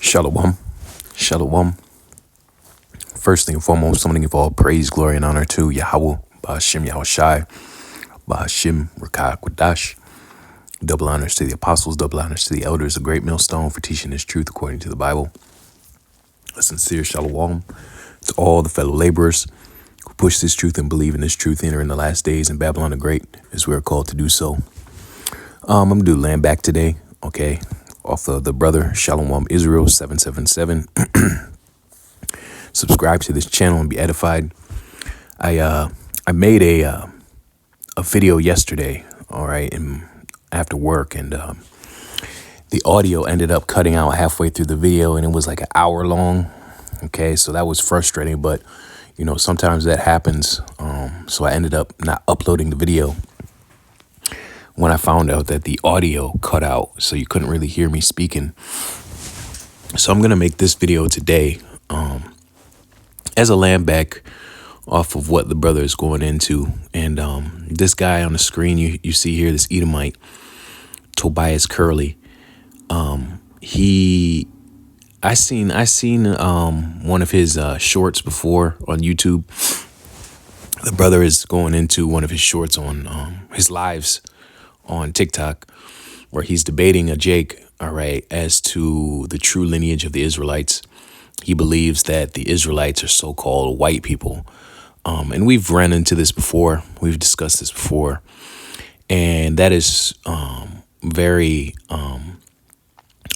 Shalom. Shalom. First thing and foremost, summoning of all praise, glory, and honor to Yahweh, Ba'ashim Yahushai, Ba'ashim Rakah Kwadash. Double honors to the apostles, double honors to the elders, a great millstone for teaching this truth according to the Bible. A sincere shalom to all the fellow laborers who push this truth and believe in this truth, enter in the last days in Babylon the Great, as we are called to do so. I'm going to do land back today, okay, off of the brother Shalom Israel 777. Subscribe to this channel and be edified. I made a video yesterday, all right, and after work, and the audio ended up cutting out halfway through the video, and it was like an hour long. Okay, so that was frustrating, but you know, sometimes that happens. So I ended up not uploading the video when I found out that the audio cut out, so you couldn't really hear me speaking. So I'm gonna make this video today as a land back off of what the brother is going into. And this guy on the screen you see here, this Edomite, Tobias Curley, I seen one of his shorts before on YouTube. The brother is going into one of his shorts on his lives on TikTok, where he's debating a Jake, all right, as to the true lineage of the Israelites. He believes that the Israelites are so-called white people. And we've run into this before. We've discussed this before. And that is very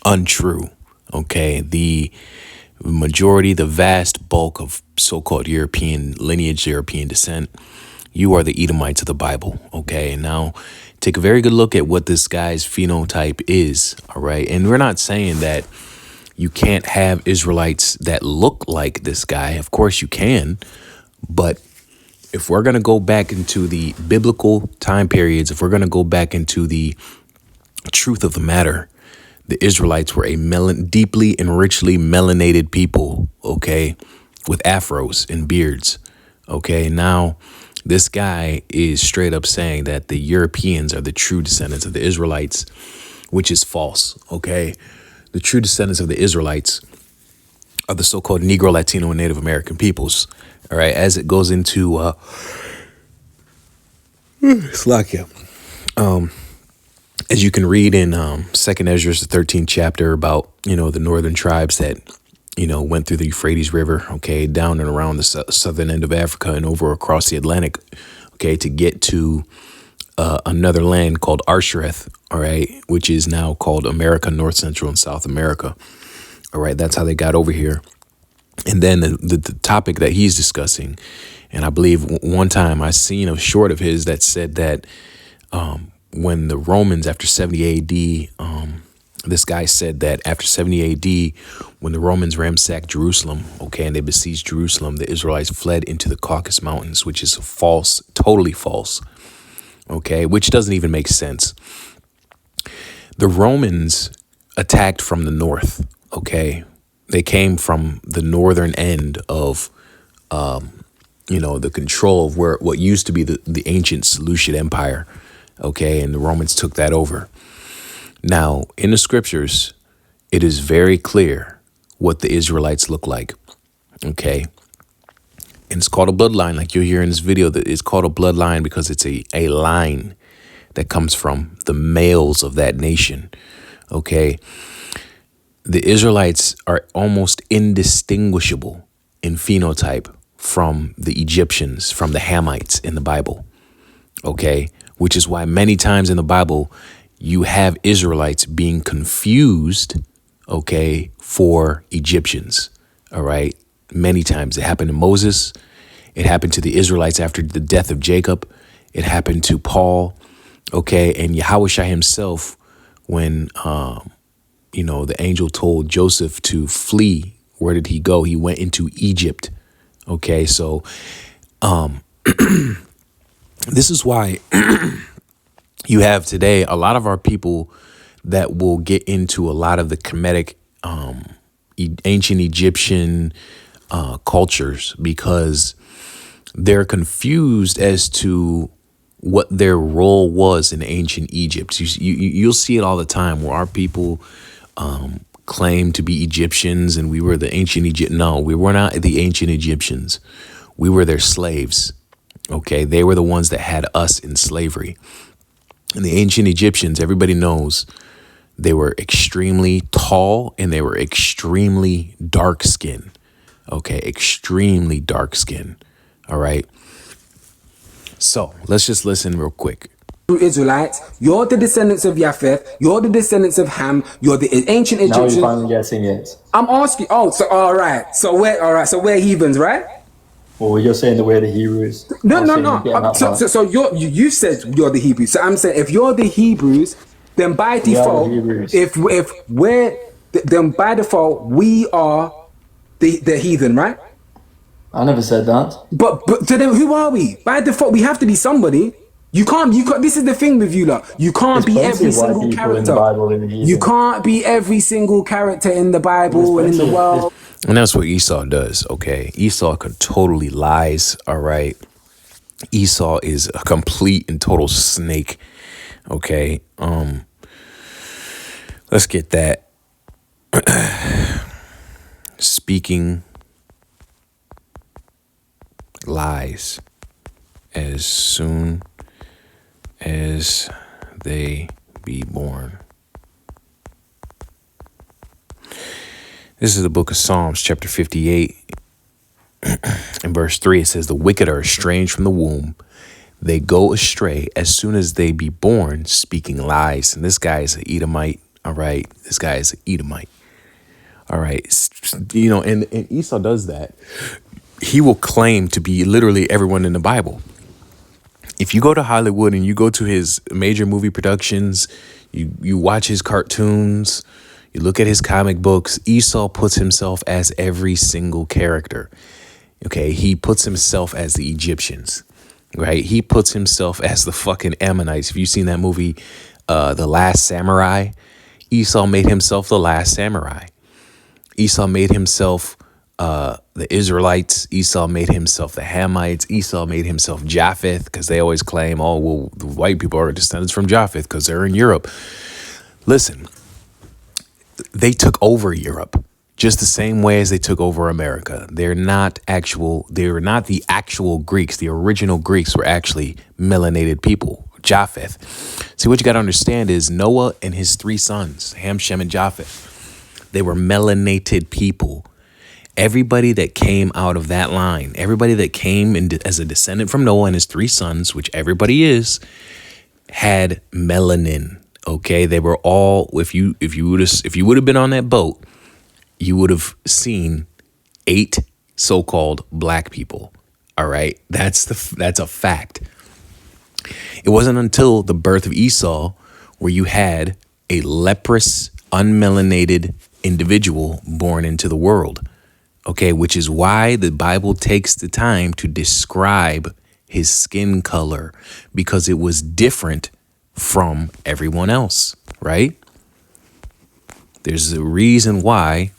untrue. Okay. The majority, the vast bulk of so-called European lineage, European descent, you are the Edomites of the Bible. Okay. And now take a very good look at what this guy's phenotype is. All right. And we're not saying that you can't have Israelites that look like this guy. Of course you can. But if we're going to go back into the biblical time periods, if we're going to go back into the truth of the matter, the Israelites were a deeply and richly melanated people, okay, with afros and beards, okay? Now, this guy is straight up saying that the Europeans are the true descendants of the Israelites, which is false, okay? The true descendants of the Israelites are the so-called Negro, Latino, and Native American peoples, all right? As it goes into, Slakia, as you can read in 2nd Ezra, the 13th chapter, about, you know, the northern tribes that, you know, went through the Euphrates River, okay, down and around the southern end of Africa and over across the Atlantic, okay, to get to another land called Arshareth, all right, which is now called America, North, Central, and South America. All right, that's how they got over here. And then the topic that he's discussing, and I believe one time I seen a short of his that said that when the Romans, after 70 AD, this guy said that after 70 AD, when the Romans ransacked Jerusalem, okay, and they besieged Jerusalem, the Israelites fled into the Caucasus Mountains, which is false, totally false, okay, which doesn't even make sense. The Romans attacked from the north, okay. They came from the northern end of, you know, the control of what used to be the ancient Seleucid Empire, okay, and the Romans took that over. Now, in the scriptures, it is very clear what the Israelites look like, okay? And it's called a bloodline, like you'll hear in this video, that it's called a bloodline because it's a line that comes from the males of that nation, okay? The Israelites are almost indistinguishable in phenotype from the Egyptians, from the Hamites in the Bible, okay? Which is why many times in the Bible, you have Israelites being confused, okay, for Egyptians, all right? Many times. It happened to Moses. It happened to the Israelites after the death of Jacob. It happened to Paul, okay? And Yahushua himself, when, you know, the angel told Joseph to flee, where did he go? He went into Egypt, okay? So this is why you have today a lot of our people that will get into a lot of the Kemetic, ancient Egyptian cultures, because they're confused as to what their role was in ancient Egypt. You'll see it all the time where our people claim to be Egyptians and we were the ancient Egypt. No, we were not the ancient Egyptians. We were their slaves. Okay, they were the ones that had us in slavery. And the ancient Egyptians, everybody knows, they were extremely tall and they were extremely dark skinned. Okay, extremely dark skinned. All right. So let's just listen real quick. Israelites, you're the descendants of Japheth, you're the descendants of Ham, you're the ancient Egyptians. Now you're finally guessing it. I'm asking. Oh, so all right. So we're heathens, right? Well, you're saying that we're the Hebrews. No. So you said you're the Hebrews. So I'm saying if you're the Hebrews, then by default, if we're then by default we are the heathen, right? I never said that. But so then who are we? By default, we have to be somebody. You can't. This is the thing with you, lot. You can't be every single character. You can't be every single character in the Bible and in the world. And that's what Esau does. Okay, Esau totally lies. All right, Esau is a complete and total snake. Okay, let's get that. Speaking lies as soon as they be born. This is the book of Psalms, chapter 58. In verse 3, it says, the wicked are estranged from the womb. They go astray as soon as they be born, speaking lies. And this guy is an Edomite. All right. This guy is an Edomite. All right. You know, and Esau does that. He will claim to be literally everyone in the Bible. If you go to Hollywood and you go to his major movie productions, you watch his cartoons, you look at his comic books, Esau puts himself as every single character. Okay, he puts himself as the Egyptians, right? He puts himself as the fucking Ammonites. If you've seen that movie, The Last Samurai, Esau made himself the last samurai. Esau made himself the Israelites. Esau made himself the Hamites. Esau made himself Japheth, because they always claim, oh, well, the white people are descendants from Japheth because they're in Europe. Listen, they took over Europe just the same way as they took over America. They're not the actual Greeks. The original Greeks were actually melanated people, Japheth. See, what you got to understand is Noah and his 3 sons, Ham, Shem, and Japheth, they were melanated people. Everybody that came out of that line, everybody that came as a descendant from Noah and his 3 sons, which everybody is, had melanin. Okay, they were all. If you would have been on that boat, you would have seen 8 so-called black people. All right, that's a fact. It wasn't until the birth of Esau where you had a leprous, unmelanated individual born into the world. Okay, which is why the Bible takes the time to describe his skin color, because it was different from everyone else, right? There's a reason why,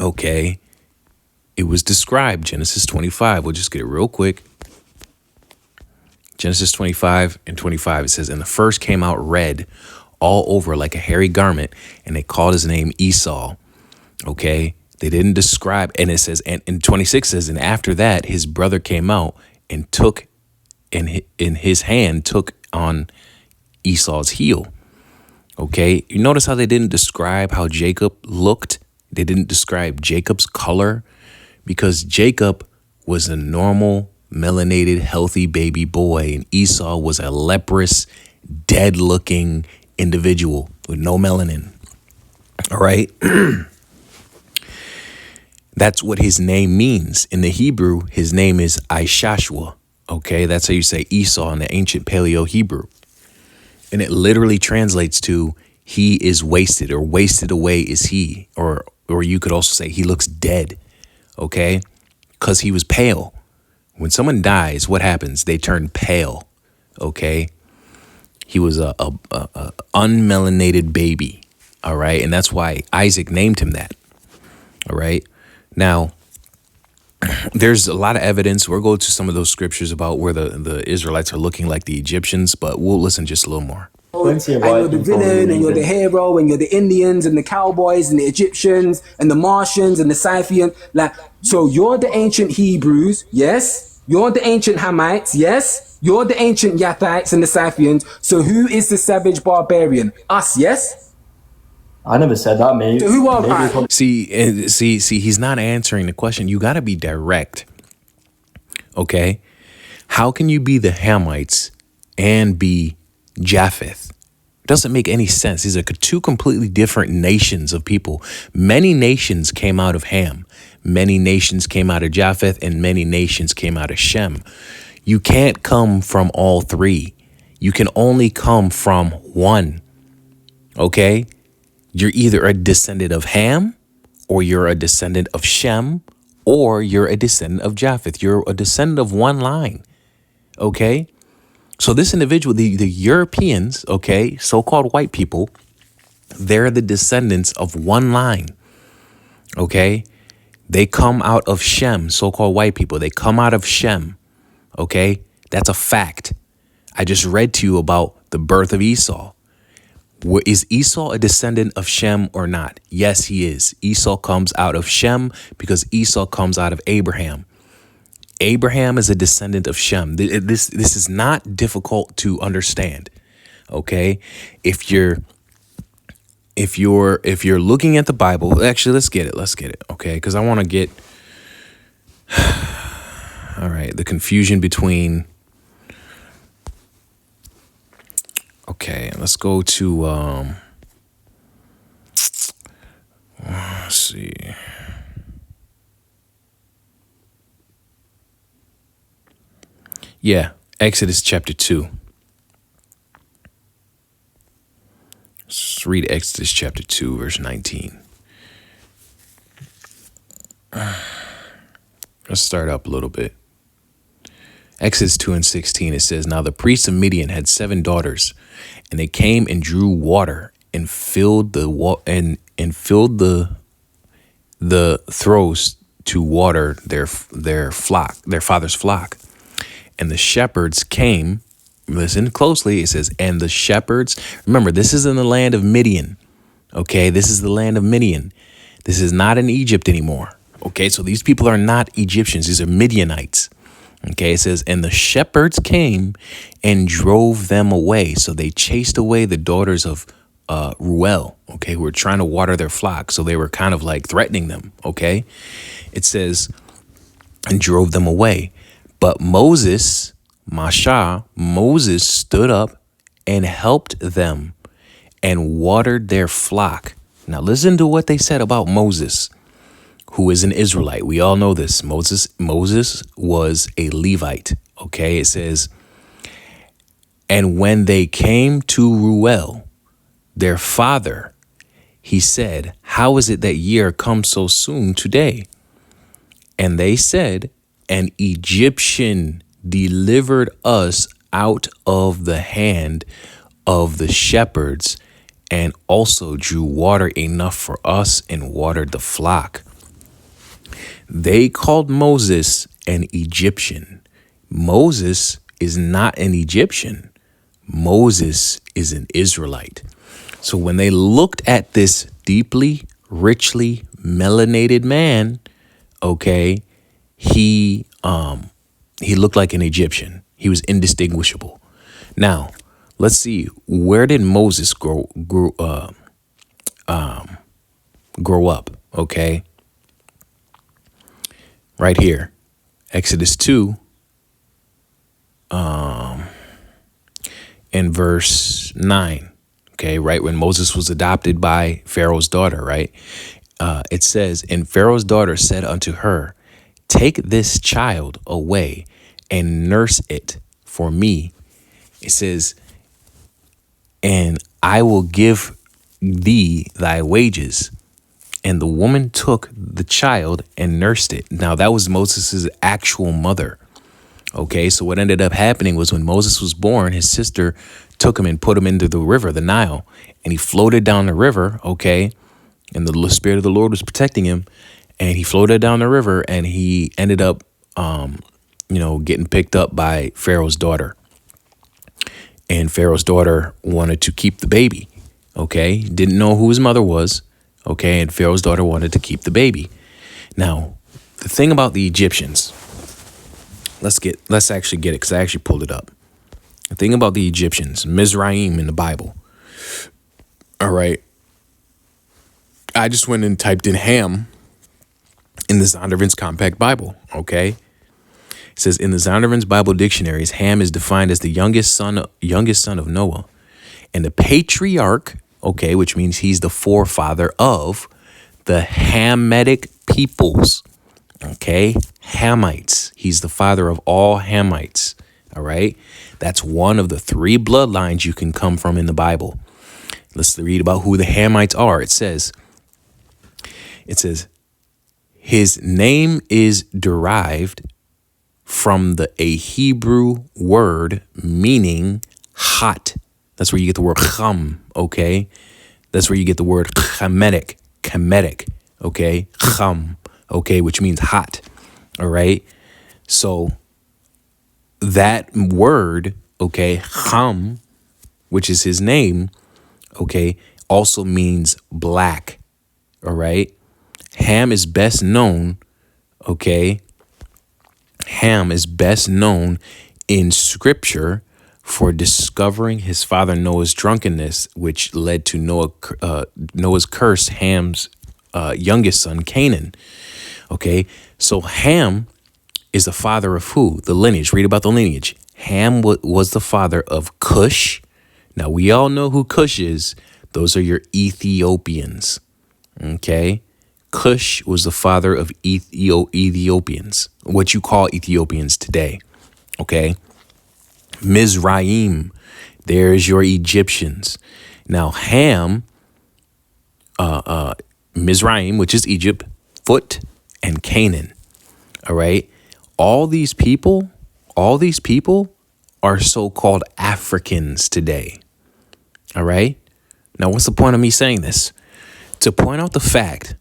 okay, it was described. Genesis 25, we'll just get it real quick. Genesis 25 and 25, it says, and the first came out red all over like a hairy garment, and they called his name Esau, okay? They didn't describe, and it says, and 26 says, and after that, his brother came out and took, in his hand, took on Esau's heel. Okay, you notice how they didn't describe how Jacob looked? They didn't describe Jacob's color, because Jacob was a normal, melanated, healthy baby boy, and Esau was a leprous, dead-looking individual with no melanin. All right? That's what his name means. In the Hebrew, his name is Ishashua. Okay, that's how you say Esau in the ancient Paleo-Hebrew. And it literally translates to he is wasted, or wasted away is he. Or you could also say he looks dead, okay? Because he was pale. When someone dies, what happens? They turn pale, okay? He was a unmelanated baby, all right? And that's why Isaac named him that, all right? Now, there's a lot of evidence. We'll go to some of those scriptures about where the Israelites are looking like the Egyptians, but we'll listen just a little more. Plenty of and you're white the people villain, and believe you're the in. hero, and you're the Indians, and the cowboys, and the Egyptians, and the Martians, and the Scythians. Like, so you're the ancient Hebrews, yes. You're the ancient Hamites, yes. You're the ancient Yathites and the Scythians. So who is the savage barbarian? Us, yes. I never said that. So Maybe who are maybe it's what See, he's not answering the question. You got to be direct. Okay? How can you be the Hamites and be Japheth? It doesn't make any sense. These are two completely different nations of people. Many nations came out of Ham. Many nations came out of Japheth, and many nations came out of Shem. You can't come from all three. You can only come from one. Okay? You're either a descendant of Ham, or you're a descendant of Shem, or you're a descendant of Japheth. You're a descendant of one line. Okay? So this individual, the Europeans, okay, so-called white people, they're the descendants of one line. Okay? They come out of Shem, so-called white people. They come out of Shem. Okay? That's a fact. I just read to you about the birth of Esau. Is Esau a descendant of Shem or not? Yes, he is. Esau comes out of Shem because Esau comes out of Abraham. Abraham is a descendant of Shem. This is not difficult to understand. Okay? If you're looking at the Bible, actually let's get it. Okay? Because I want to get all right, the confusion between. Okay, let's go to let's see. Yeah, Exodus chapter 2. Let's read Exodus chapter 2, verse 19. Let's start up a little bit. Exodus 2 and 16, it says, "Now the priests of Midian had 7 daughters, and they came and drew water and filled the throws to water their father's flock. And the shepherds came." Listen closely. It says, "And the shepherds." Remember, this is in the land of Midian. Okay, this is the land of Midian. This is not in Egypt anymore. Okay, so these people are not Egyptians. These are Midianites. Okay, it says, "And the shepherds came and drove them away." So they chased away the daughters of Ruel, okay, who were trying to water their flock. So they were kind of like threatening them, okay? It says, "And drove them away. But Moses stood up and helped them and watered their flock." Now listen to what they said about Moses, who is an Israelite. We all know this. Moses was a Levite. Okay, it says, "And when they came to Ruel, their father, he said, 'How is it that ye are come so soon today?' And they said, 'An Egyptian delivered us out of the hand of the shepherds, and also drew water enough for us and watered the flock.' They called Moses an Egyptian." Moses is not an Egyptian. Moses is an Israelite. So when they looked at this deeply, richly melanated man, okay, he looked like an Egyptian. He was indistinguishable. Now, let's see, where did Moses grow up? Okay, right here, Exodus 2, in verse 9. Okay, right when Moses was adopted by Pharaoh's daughter, right? It says, "And Pharaoh's daughter said unto her, 'Take this child away and nurse it for me.' It says, 'And I will give thee thy wages.' And the woman took the child and nursed it." Now that was Moses' actual mother. Okay, so what ended up happening was when Moses was born, his sister took him and put him into the river, the Nile, and he floated down the river, okay? And the Spirit of the Lord was protecting him, and he floated down the river, and he ended up, getting picked up by Pharaoh's daughter. and Pharaoh's daughter wanted to keep the baby. Okay, didn't know who his mother was. Okay, and Pharaoh's daughter wanted to keep the baby. Now, the thing about the Egyptians, let's actually get it, because I actually pulled it up. The thing about the Egyptians, Mizraim in the Bible. All right, I just went and typed in Ham in the Zondervan's Compact Bible. Okay, it says in the Zondervan's Bible dictionaries, Ham is defined as the youngest son of Noah, and the patriarch. Okay, which means he's the forefather of the Hamitic peoples. Okay, Hamites. He's the father of all Hamites. All right, that's one of the 3 bloodlines you can come from in the Bible. Let's read about who the Hamites are. It says, his name is derived from a Hebrew word meaning hot. That's where you get the word chum, okay? That's where you get the word chemetic, okay? Chum, okay, which means hot, all right? So that word, okay, chum, which is his name, okay, also means black, all right? Ham is best known, okay? Ham is best known in scripture for discovering his father Noah's drunkenness, which led to Noah's curse, Ham's youngest son, Canaan. Okay, so Ham is the father of who? The lineage. Read about the lineage. Ham was the father of Cush. Now, we all know who Cush is. Those are your Ethiopians. Okay, Cush was the father of Ethiopians, what you call Ethiopians today. Okay, Mizraim, there's your Egyptians. Now Ham, Mizraim, which is Egypt, Phut, and Canaan. All right, all these people are so-called Africans today. All right, now what's the point of me saying this? To point out the fact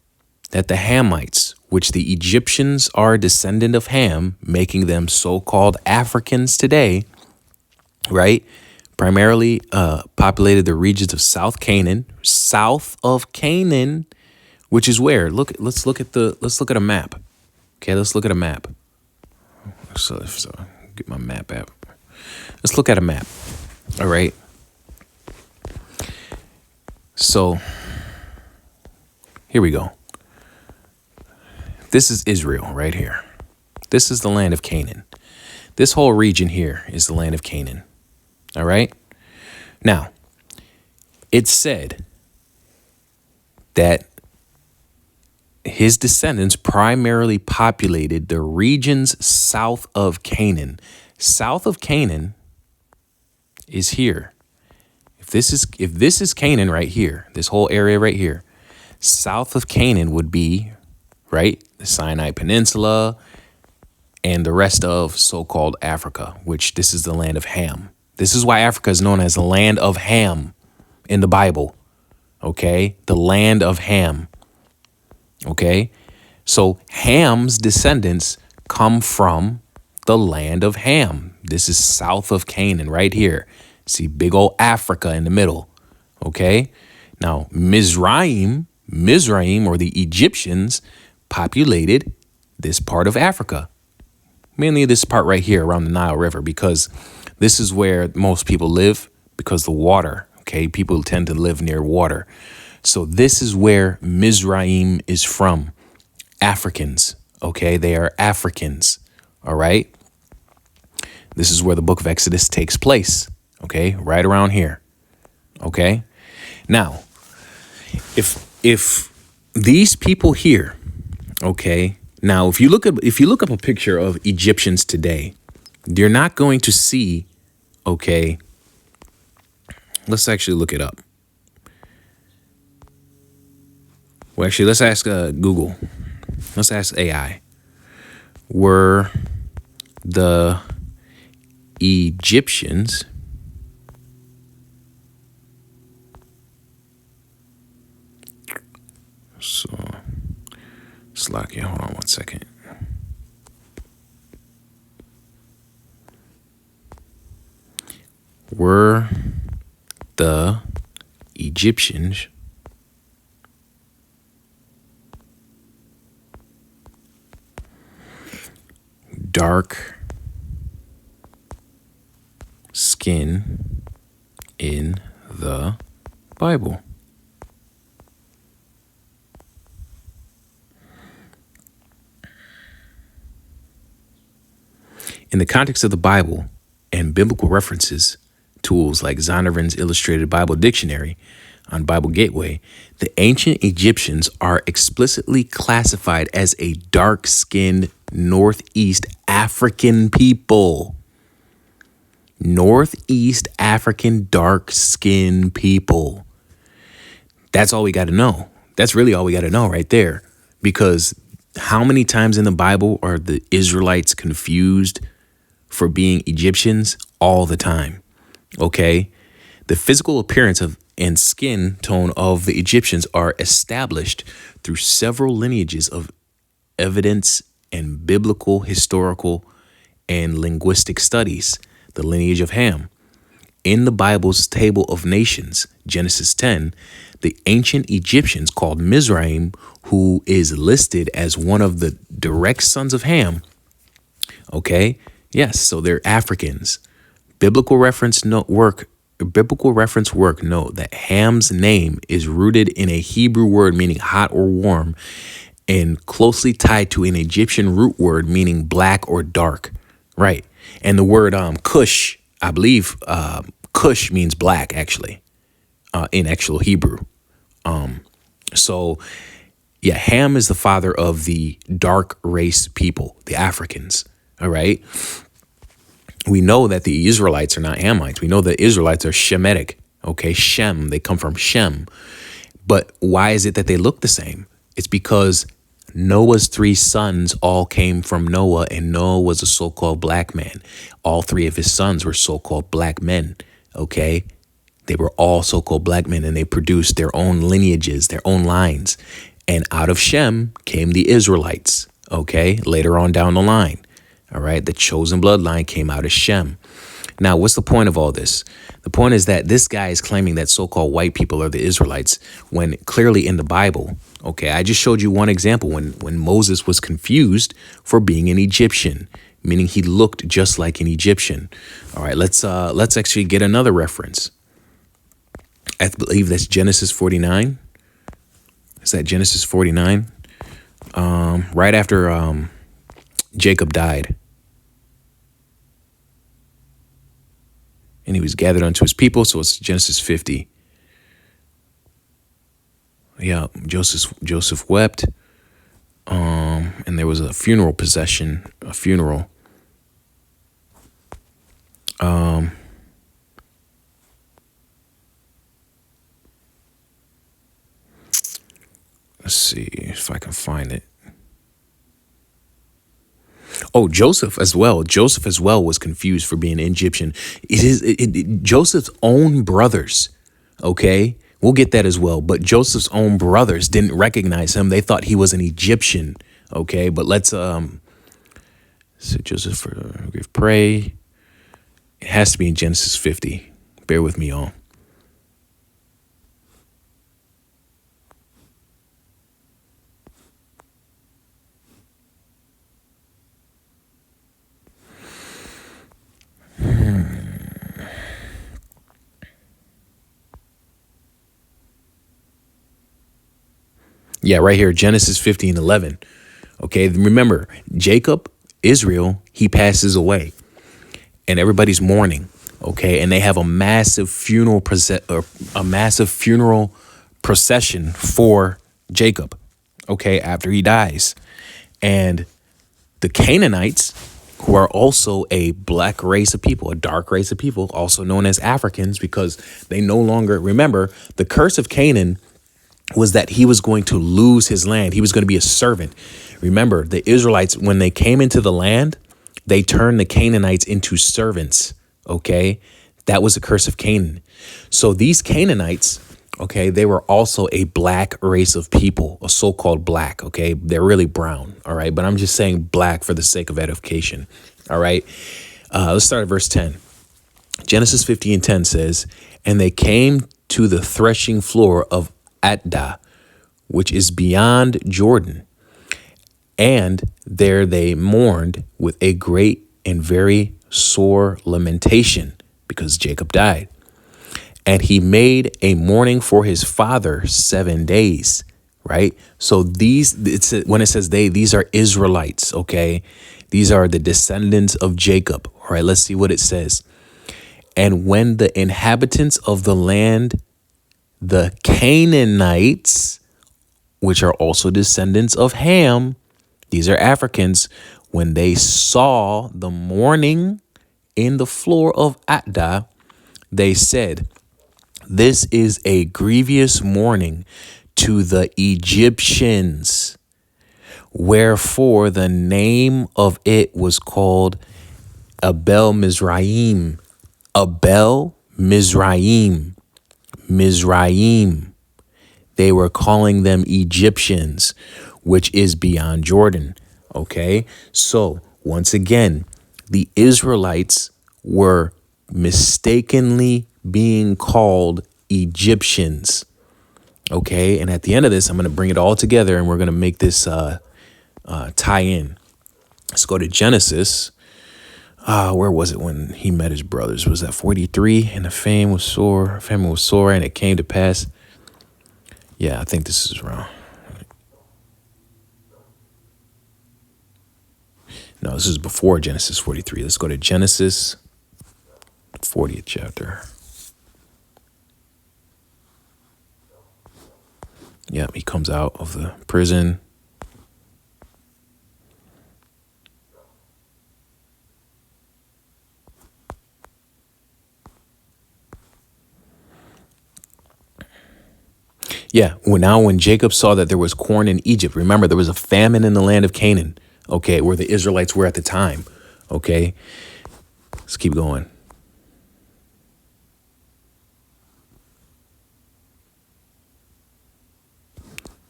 that the Hamites, which the Egyptians are a descendant of Ham, making them so-called Africans today, right, primarily populated the regions of South of Canaan, which is where? Let's look at a map. Okay, let's look at a map. So get my map app. Let's look at a map. All right. So here we go. This is Israel right here. This is the land of Canaan. This whole region here is the land of Canaan. All right. Now, it's said that his descendants primarily populated the regions south of Canaan. South of Canaan is here. If this is Canaan right here, this whole area right here, south of Canaan would be, right, the Sinai Peninsula and the rest of so-called Africa, which this is the land of Ham. This is why Africa is known as the land of Ham in the Bible. Okay, the land of Ham. Okay, so Ham's descendants come from the land of Ham. This is south of Canaan right here. See big old Africa in the middle. Okay, now Mizraim or the Egyptians populated this part of Africa. Mainly this part right here around the Nile River, because this is where most people live because the water. Okay, people tend to live near water. So this is where Mizraim is from. Africans, okay? They are Africans, all right? This is where the book of Exodus takes place, okay? Right around here, okay? Now, if these people here, okay? Now, if you look up a picture of Egyptians today, you're not going to see, okay? Let's actually look it up. Well, actually, let's ask Google. Let's ask AI. Were the Egyptians so Slovakia? Hold on one second. Were the Egyptians dark skin in the Bible? In the context of the Bible and biblical references, tools like Zondervan's Illustrated Bible Dictionary on Bible Gateway, the ancient Egyptians are explicitly classified as a dark-skinned Northeast African people. Northeast African dark-skinned people. That's all we got to know. That's really all we got to know right there. Because how many times in the Bible are the Israelites confused for being Egyptians? All the time. Okay? The physical appearance of and skin tone of the Egyptians are established through several lineages of evidence and biblical, historical, and linguistic studies. The lineage of Ham. In the Bible's table of nations, Genesis 10, the ancient Egyptians called Mizraim, who is listed as one of the direct sons of Ham. Okay? Yes, so they're Africans. Biblical reference work note that Ham's name is rooted in a Hebrew word meaning hot or warm and closely tied to an Egyptian root word meaning black or dark. Right. And the word Cush, I believe Cush means black actually in actual Hebrew. So yeah, Ham is the father of the dark race people, the Africans. All right. We know that the Israelites are not Hamites. We know the Israelites are Shemitic. Okay, Shem, they come from Shem. But why is it that they look the same? It's because Noah's 3 sons all came from Noah, and Noah was a so-called black man. All 3 of his sons were so-called black men. Okay, they were all so-called black men, and they produced their own lineages, their own lines. And out of Shem came the Israelites. Okay, later on down the line. All right, the chosen bloodline came out of Shem. Now, what's the point of all this? The point is that this guy is claiming that so-called white people are the Israelites when clearly in the Bible, okay, I just showed you one example when Moses was confused for being an Egyptian, meaning he looked just like an Egyptian. All right, let's actually get another reference. I believe that's Genesis 49. Is that Genesis 49? Right after Jacob died. And he was gathered unto his people. So it's Genesis 50. Yeah, Joseph wept. And there was a funeral procession, a funeral. Let's see if I can find it. Oh, Joseph as well. Joseph as well was confused for being Egyptian. Joseph's own brothers. Okay, we'll get that as well. But Joseph's own brothers didn't recognize him. They thought he was an Egyptian. Okay, but let's so Joseph pray. It has to be in Genesis 50. Bear with me, y'all. Yeah, right here, Genesis 50:11. Okay, remember, Jacob, Israel, he passes away. And everybody's mourning. Okay, and they have a massive funeral procession for Jacob. Okay, after he dies. And the Canaanites, who are also a black race of people, a dark race of people, also known as Africans, because they no longer, remember, the curse of Canaan was that he was going to lose his land. He was going to be a servant. Remember, the Israelites, when they came into the land, they turned the Canaanites into servants. Okay, that was the curse of Canaan. So these Canaanites, okay, they were also a black race of people, a so-called black. Okay, they're really brown. All right, but I'm just saying black for the sake of edification. All right, let's start at verse 10. Genesis 50:10 says, and they came to the threshing floor of Addah, which is beyond Jordan. And there they mourned with a great and very sore lamentation because Jacob died. And he made a mourning for his father 7 days, right? So when it says they, these are Israelites, okay? These are the descendants of Jacob. All right, let's see what it says. And when the inhabitants of the land, the Canaanites, which are also descendants of Ham, these are Africans, when they saw the mourning in the floor of Addah, they said, this is a grievous mourning to the Egyptians. Wherefore the name of it was called Abel Mizraim. Abel Mizraim. Mizraim. They were calling them Egyptians, which is beyond Jordan. Okay, so once again, the Israelites were mistakenly being called Egyptians. Okay, and at the end of this, I'm going to bring it all together and we're going to make this tie in. Let's go to Genesis. Where was it when he met his brothers? Was that 43? And the famine was sore, and it came to pass. Yeah, I think this is wrong. No, this is before Genesis 43. Let's go to Genesis 40th chapter. Yeah, he comes out of the prison. Yeah, when Jacob saw that there was corn in Egypt, remember there was a famine in the land of Canaan, okay, where the Israelites were at the time, okay? Let's keep going.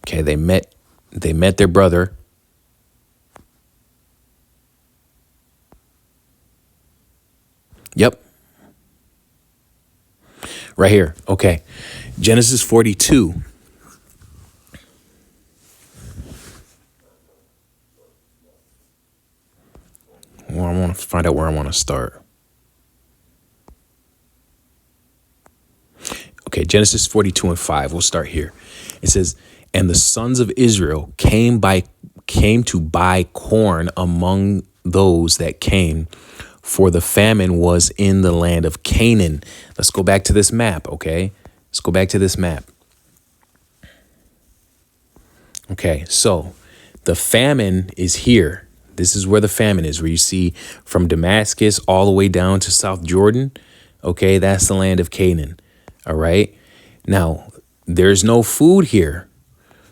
Okay, they met their brother. Yep. Right here. Okay. Genesis 42. Well, I want to find out where I want to start. Okay, Genesis 42:5. We'll start here. It says, and the sons of Israel came to buy corn among those that came, for the famine was in the land of Canaan. Let's go back to this map, okay? Let's go back to this map. Okay, so the famine is here. This is where the famine is, where you see from Damascus all the way down to South Jordan. Okay, that's the land of Canaan. All right. Now, there's no food here.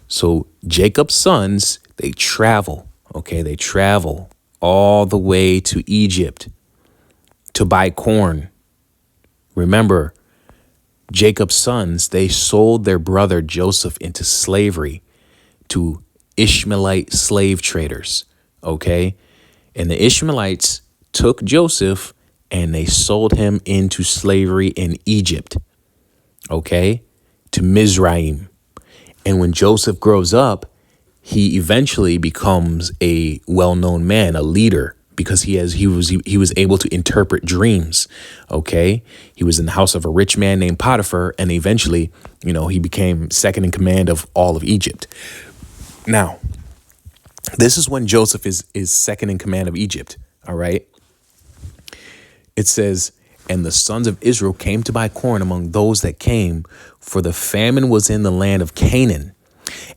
So Jacob's sons, they travel. Okay, they travel all the way to Egypt to buy corn. Remember, Jacob's sons, they sold their brother Joseph into slavery to Ishmaelite slave traders. Okay, and the Ishmaelites took Joseph and they sold him into slavery in Egypt. Okay, to Mizraim. And when Joseph grows up, he eventually becomes a well-known man, a leader, because he was able to interpret dreams. Okay, he was in the house of a rich man named Potiphar, and eventually, he became second in command of all of Egypt. Now, this is when Joseph is second in command of Egypt. All right. It says, and the sons of Israel came to buy corn among those that came, for the famine was in the land of Canaan.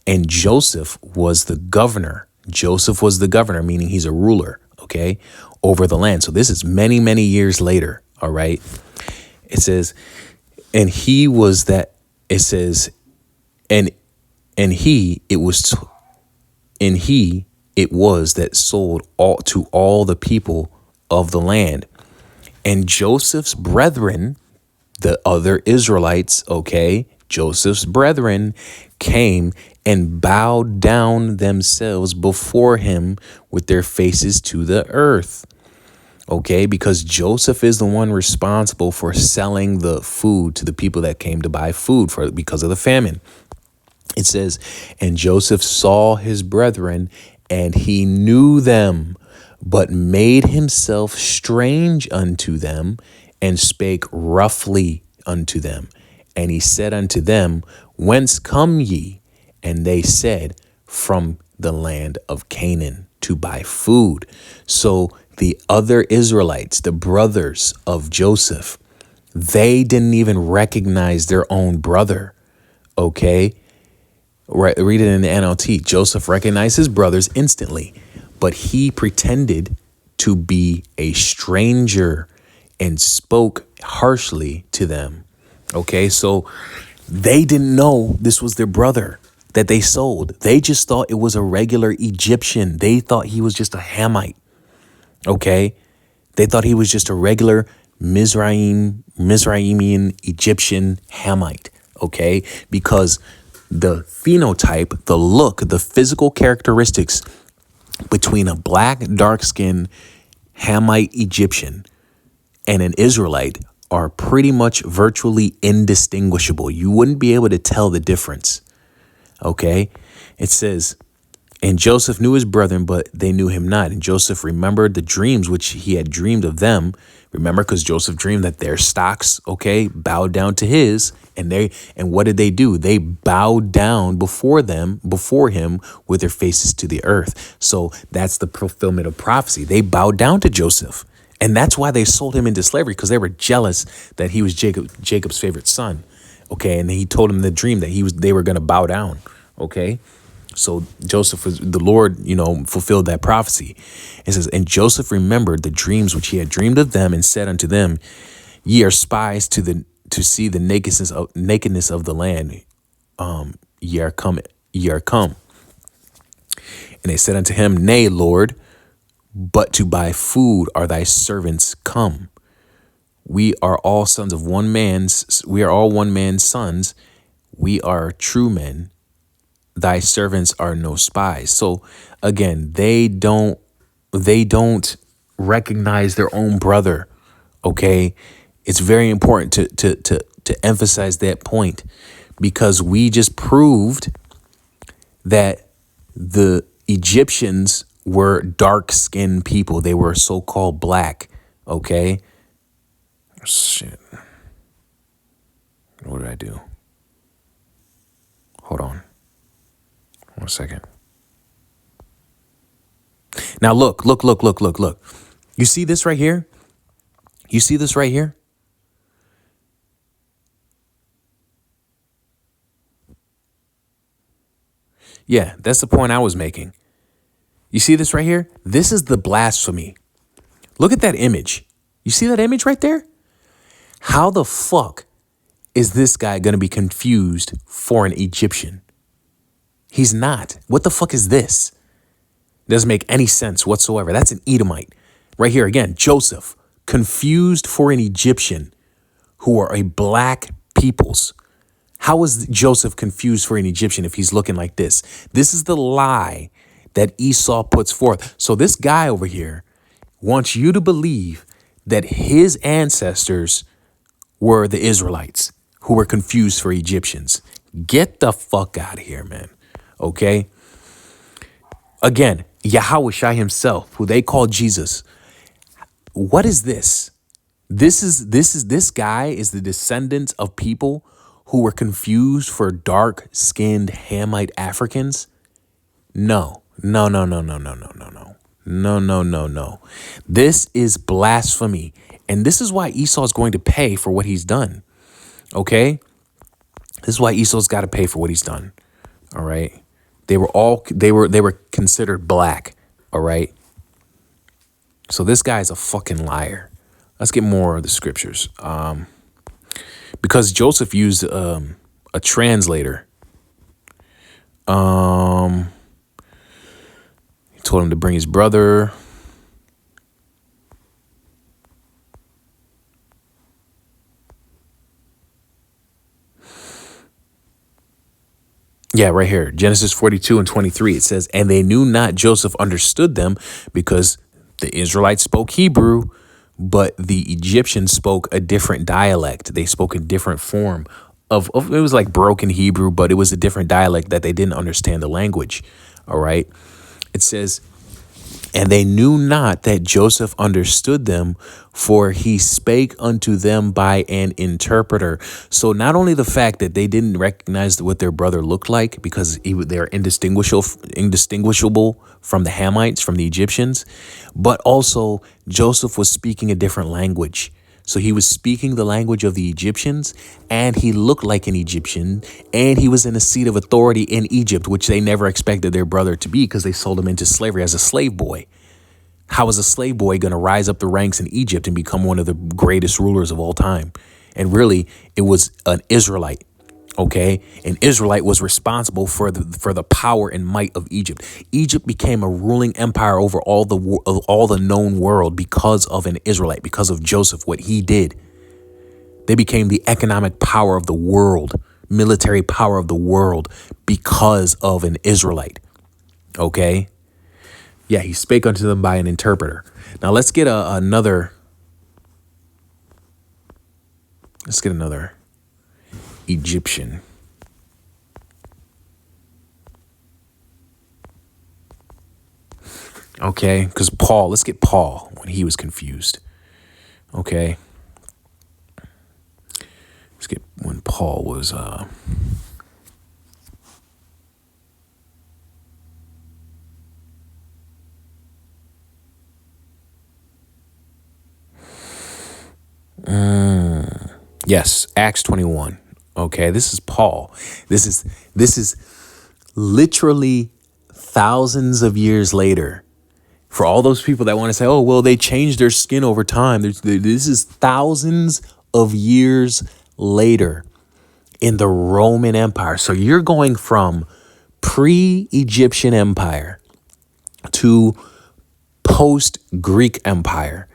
And Joseph was the governor. Joseph was the governor, meaning he's a ruler, okay, over the land. So this is many, many years later. All right. It says, and he was that, it says, and he, it was, and he, it was that sold all to all the people of the land. And Joseph's brethren, the other Israelites, okay, Joseph's brethren came and bowed down themselves before him with their faces to the earth. Okay, because Joseph is the one responsible for selling the food to the people that came to buy food because of the famine. It says, and Joseph saw his brethren, and he knew them, but made himself strange unto them, and spake roughly unto them. And he said unto them, whence come ye? And they said, from the land of Canaan, to buy food. So the other Israelites, the brothers of Joseph, they didn't even recognize their own brother. Okay? Right, read it in the NLT. Joseph recognized his brothers instantly, but he pretended to be a stranger and spoke harshly to them. Okay, so they didn't know this was their brother that they sold. They just thought it was a regular Egyptian. They thought he was just a Hamite. Okay, they thought he was just a regular Mizraimian Egyptian Hamite. Okay, because the phenotype, the look, the physical characteristics between a black, dark-skinned Hamite Egyptian and an Israelite are pretty much virtually indistinguishable. You wouldn't be able to tell the difference. Okay? It says, and Joseph knew his brethren, but they knew him not. And Joseph remembered the dreams which he had dreamed of them. Remember, because Joseph dreamed that their stocks, okay, bowed down to his. And what did they do? They bowed down before him with their faces to the earth. So that's the fulfillment of prophecy. They bowed down to Joseph. And that's why they sold him into slavery, because they were jealous that he was Jacob's favorite son. Okay, and he told him the dream that they were going to bow down. Okay. So Joseph was, the Lord, fulfilled that prophecy. It says, and Joseph remembered the dreams which he had dreamed of them, and said unto them, ye are spies to see the nakedness of the land. Ye are come. And they said unto him, nay, Lord, but to buy food are thy servants come. We are all one man's sons. We are true men. Thy servants are no spies. So again, they don't recognize their own brother. Okay. It's very important to emphasize that point, because we just proved that the Egyptians were dark-skinned people. They were so-called black. Okay. Shit. What did I do? Hold on. 1 second. Now look. You see this right here? You see this right here? Yeah, that's the point I was making. You see this right here? This is the blasphemy. Look at that image. You see that image right there? How the fuck is this guy going to be confused for an Egyptian? He's not. What the fuck is this? Doesn't make any sense whatsoever. That's an Edomite. Right here again, Joseph, confused for an Egyptian who are a black peoples. How is Joseph confused for an Egyptian if he's looking like this? This is the lie that Esau puts forth. So this guy over here wants you to believe that his ancestors were the Israelites who were confused for Egyptians. Get the fuck out of here, man. Okay. Again, Yahushua himself, who they call Jesus. What is this? This guy is the descendant of people who were confused for dark-skinned Hamite Africans. No. This is blasphemy. And this is why Esau is going to pay for what he's done. Okay. This is why Esau's got to pay for what he's done. All right. They were considered black. All right. So this guy's a fucking liar. Let's get more of the scriptures. Because Joseph used a translator. He told him to bring his brother. Yeah, right here. Genesis 42 and 23. It says, and they knew not Joseph understood them, because The Israelites spoke Hebrew, but the Egyptians spoke a different dialect. They spoke a different form of it was like broken Hebrew, but it was a different dialect that they didn't understand the language. All right. It says, and they knew not that Joseph understood them, for he spake unto them by an interpreter. So not only the fact that they didn't recognize what their brother looked like because they're indistinguishable from the Hamites, from the Egyptians, but also Joseph was speaking a different language. So he was speaking the language of the Egyptians, and he looked like an Egyptian, and he was in a seat of authority in Egypt, which they never expected their brother to be because they sold him into slavery as a slave boy. How is a slave boy going to rise up the ranks in Egypt and become one of the greatest rulers of all time? And really, it was an Israelite. Okay, an Israelite was responsible for the power and might of Egypt. Egypt became a ruling empire over all the known world because of an Israelite, because of Joseph, what he did. They became the economic power of the world, military power of the world because of an Israelite. Okay, yeah, he spake unto them by an interpreter. Now let's get another Egyptian. Okay, because let's get Paul when he was confused. Okay. Let's get when Paul was yes, Acts 21. Okay, this is Paul. This is literally thousands of years later. For all those people that want to say, oh, well, they changed their skin over time. This is thousands of years later in the Roman Empire. So you're going from pre-Egyptian Empire to post-Greek Empire.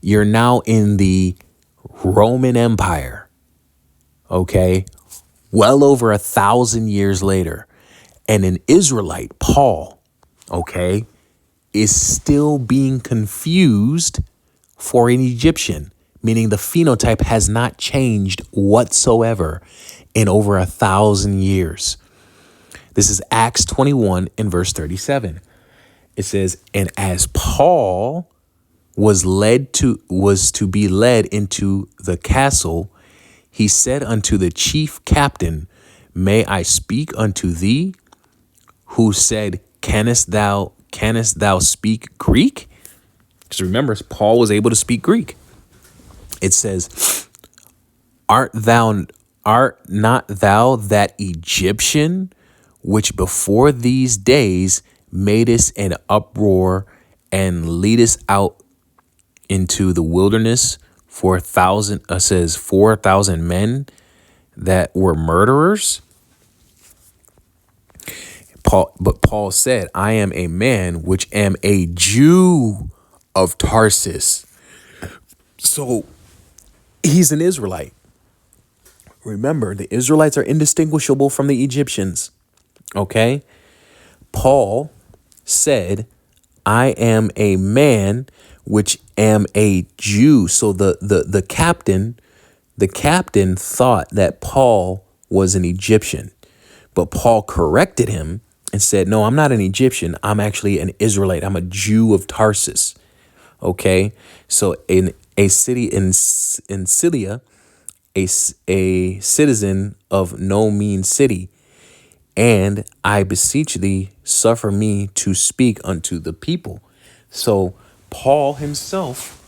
You're now in the Roman Empire. Okay, well over 1,000 years later. And an Israelite, Paul, okay, is still being confused for an Egyptian, meaning the phenotype has not changed whatsoever in over 1,000 years. This is Acts 21 in verse 37. It says, and as Paul was to be led into the castle, he said unto the chief captain, may I speak unto thee? Who said, canst thou speak Greek? Because remember, Paul was able to speak Greek. It says, art not thou that Egyptian, which before these days madest an uproar and leadest out into the wilderness 4,000 men that were murderers? Paul said, I am a man which am a Jew of Tarsus. So he's an Israelite. Remember, the Israelites are indistinguishable from the Egyptians. Okay? Paul said, I am a man which am a Jew. So the captain thought that Paul was an Egyptian, but Paul corrected him and said, no, I'm not an Egyptian. I'm actually an Israelite. I'm a Jew of Tarsus. Okay. So in a city in Syria, a citizen of no mean city, and I beseech thee, suffer me to speak unto the people. So Paul himself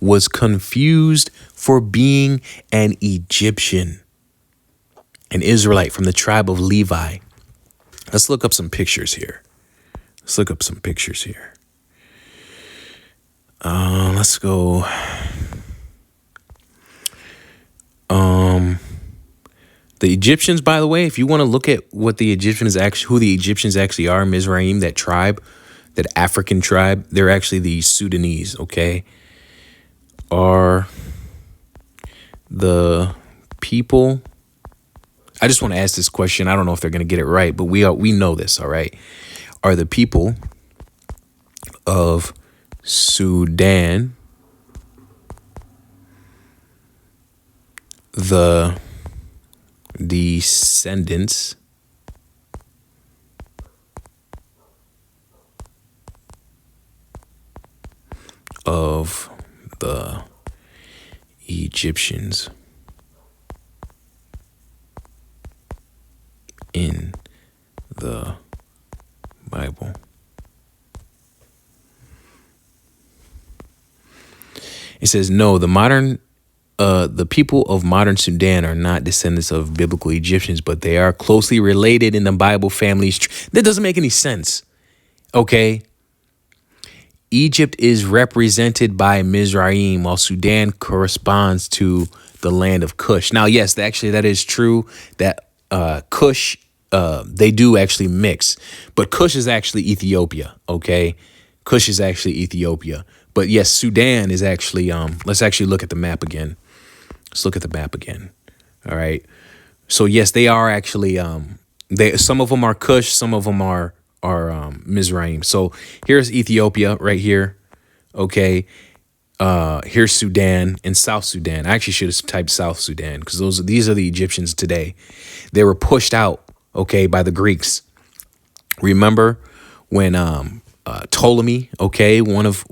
was confused for being an Egyptian, an Israelite from the tribe of Levi. Let's look up some pictures here. Let's go. The Egyptians, by the way, if you want to look at what the Egyptians who the Egyptians actually are, Mizraim, that tribe, that African tribe, they're actually the Sudanese, okay? Are the people, I just want to ask this question. I don't know if they're going to get it right, but we know this, all right? Are the people of Sudan, the descendants of the Egyptians in the Bible. It says, no, the people of modern Sudan are not descendants of biblical Egyptians, but they are closely related in the Bible families. That doesn't make any sense. Okay. Egypt is represented by Mizraim, while Sudan corresponds to the land of Cush. Now, yes, actually, that is true that Cush, they do actually mix, but Cush is actually Ethiopia. Okay. Cush is actually Ethiopia. But yes, Sudan is actually, let's actually look at the map again. Let's look at the map again. All right. So yes, they are actually, some of them are Cush, some of them are Mizraim. So here's Ethiopia right here. Okay. Here's Sudan and South Sudan. I actually should have typed South Sudan because these are the Egyptians today. They were pushed out, okay, by the Greeks. Remember when Ptolemy, okay, one of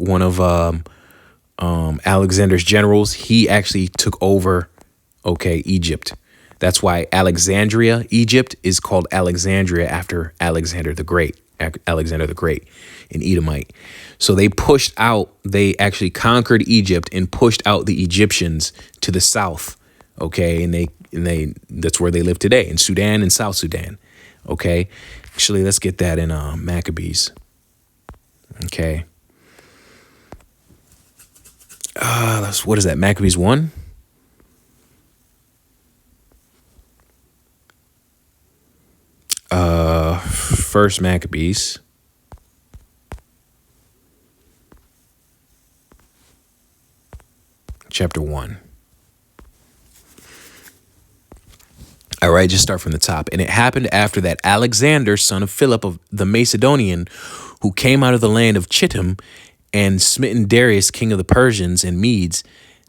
Alexander's generals, he actually took over, okay, Egypt. That's why Alexandria, Egypt, is called Alexandria after Alexander the Great, an Edomite. So they actually conquered Egypt and pushed out the Egyptians to the south, okay, and they that's where they live today, in Sudan and South Sudan, okay. Actually, let's get that in Maccabees, okay. What is that? Maccabees 1? First Maccabees. Chapter 1. All right, just start from the top. And it happened after that Alexander, son of Philip of the Macedonian, who came out of the land of Chittim and smitten Darius, king of the Persians and Medes,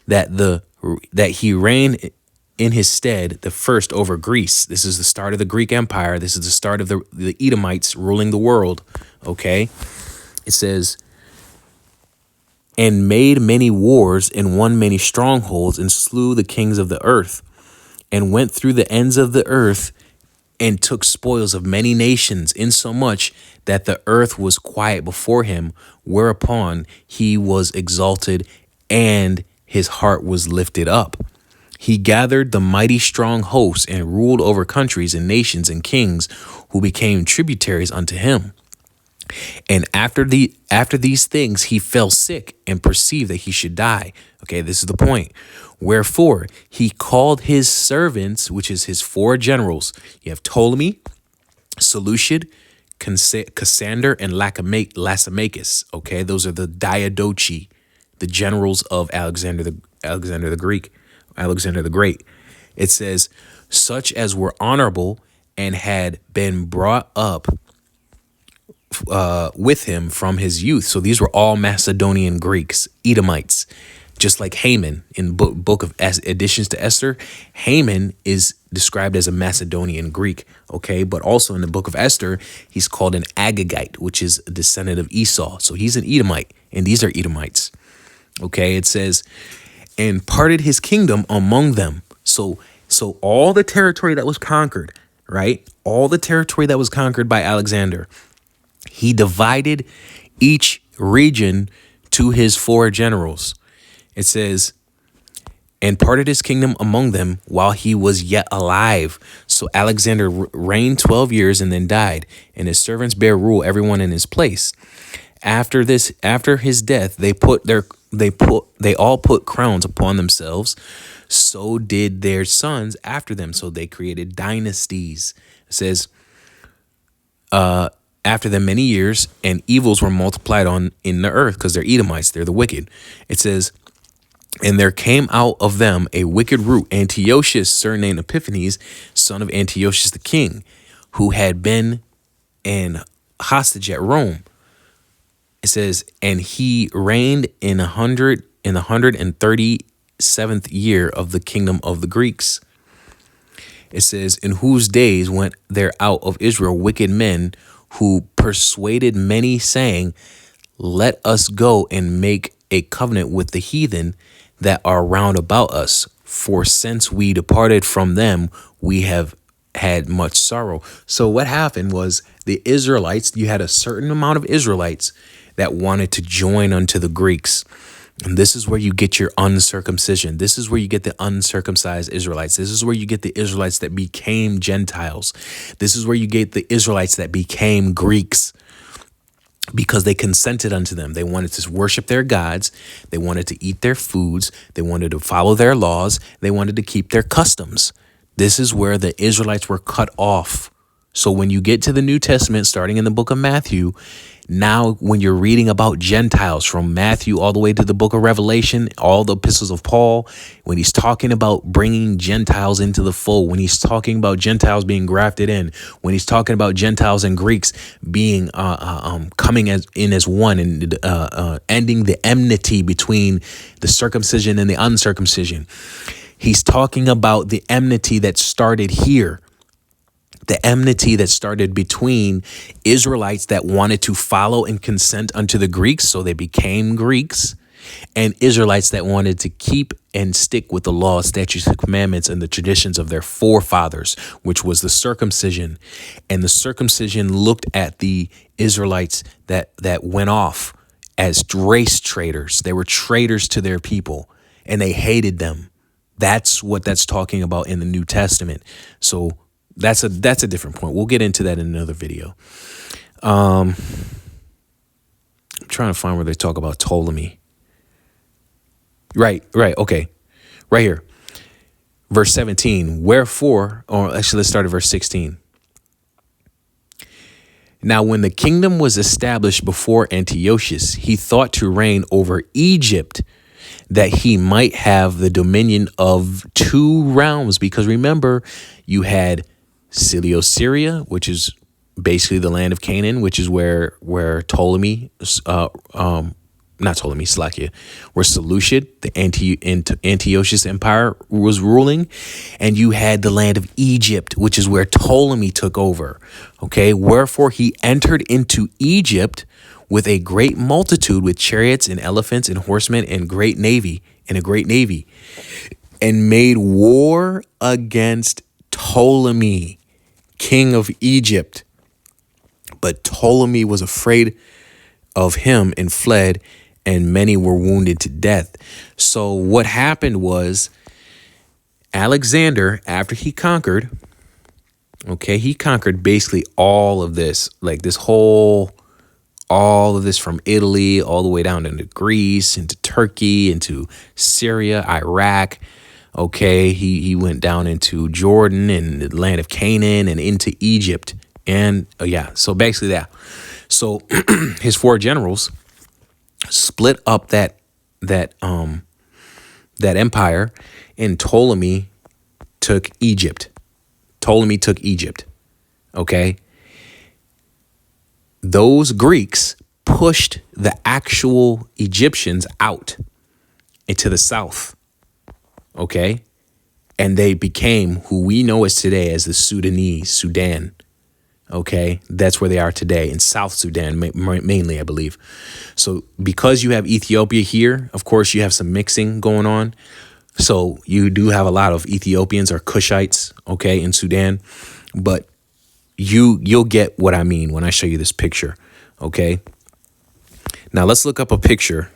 that he reigned in his stead the first over Greece. This is the start of the Greek Empire. This is the start of the Edomites ruling the world. Okay. It says, and made many wars and won many strongholds and slew the kings of the earth and went through the ends of the earth and took spoils of many nations, insomuch that the earth was quiet before him, whereupon he was exalted and his heart was lifted up. He gathered the mighty strong hosts and ruled over countries and nations and kings who became tributaries unto him. And after these things, he fell sick and perceived that he should die. Okay, this is the point. Wherefore he called his servants, which is his four generals. You have Ptolemy, Seleucid, Cassander, and Lysimachus. Okay, those are the Diadochi, the generals of Alexander the Great. It says, such as were honorable and had been brought up with him from his youth. So these were all Macedonian Greeks, Edomites, just like Haman in book of Additions to Esther. Haman is described as a Macedonian Greek, okay? But also in the book of Esther, he's called an Agagite, which is a descendant of Esau. So he's an Edomite, and these are Edomites, okay? It says, and parted his kingdom among them. So all the territory that was conquered, right? All the territory that was conquered by Alexander, he divided each region to his four generals. It says, and parted his kingdom among them while he was yet alive. So Alexander reigned 12 years and then died, and his servants bare rule, everyone in his place. After his death, they all put crowns upon themselves. So did their sons after them. So they created dynasties. It says, after them many years, and evils were multiplied in the earth, because they're Edomites, they're the wicked. It says, and there came out of them a wicked root, Antiochus, surnamed Epiphanes, son of Antiochus the king, who had been an hostage at Rome. It says, and he reigned in the 137th year of the kingdom of the Greeks. It says, in whose days went there out of Israel wicked men who persuaded many, saying, let us go and make a covenant with the heathen that are round about us. For since we departed from them, we have had much sorrow. So what happened was the Israelites, you had a certain amount of Israelites that wanted to join unto the Greeks. And this is where you get your uncircumcision. This is where you get the uncircumcised Israelites. This is where you get the Israelites that became Gentiles. This is where you get the Israelites that became Greeks, because they consented unto them. They wanted to worship their gods. They wanted to eat their foods. They wanted to follow their laws. They wanted to keep their customs. This is where the Israelites were cut off. So when you get to the New Testament, starting in the book of Matthew, now when you're reading about Gentiles from Matthew all the way to the book of Revelation, all the epistles of Paul, when he's talking about bringing Gentiles into the fold, when he's talking about Gentiles being grafted in, when he's talking about Gentiles and Greeks being coming as one, and ending the enmity between the circumcision and the uncircumcision. He's talking about the enmity that started here. The enmity that started between Israelites that wanted to follow and consent unto the Greeks, so they became Greeks, and Israelites that wanted to keep and stick with the laws, statutes, and commandments and the traditions of their forefathers, which was the circumcision. And the circumcision looked at the Israelites that went off as race traitors. They were traitors to their people, and they hated them. That's what that's talking about in the New Testament. So that's a different point. We'll get into that in another video. I'm trying to find where they talk about Ptolemy. Right. Okay. Right here. Verse 17. Wherefore, or actually let's start at verse 16. Now, when the kingdom was established before Antiochus, he thought to reign over Egypt, that he might have the dominion of two realms. Because remember, you had Syria, which is basically the land of Canaan, which is where Ptolemy, not Ptolemy, Slakia, where Seleucid, the Antiochus Empire, was ruling. And you had the land of Egypt, which is where Ptolemy took over. Okay, wherefore he entered into Egypt with a great multitude, with chariots and elephants and horsemen and a great navy, and made war against Ptolemy, king of Egypt. But Ptolemy was afraid of him and fled, and many were wounded to death. So what happened was, Alexander, after he conquered, he conquered basically all of this, like all of this from Italy all the way down into Greece, into Turkey, into Syria, Iraq. Okay, he went down into Jordan and the land of Canaan and into Egypt. And so basically that. So his four generals split up that empire, and Ptolemy took Egypt. Okay. Those Greeks pushed the actual Egyptians out into the south. Okay. And they became who we know as today as the Sudan. Okay. That's where they are today, in South Sudan, mainly, I believe. So because you have Ethiopia here, of course, you have some mixing going on. So you do have a lot of Ethiopians or Cushites, okay, in Sudan. But you'll get what I mean when I show you this picture, okay? Now let's look up a picture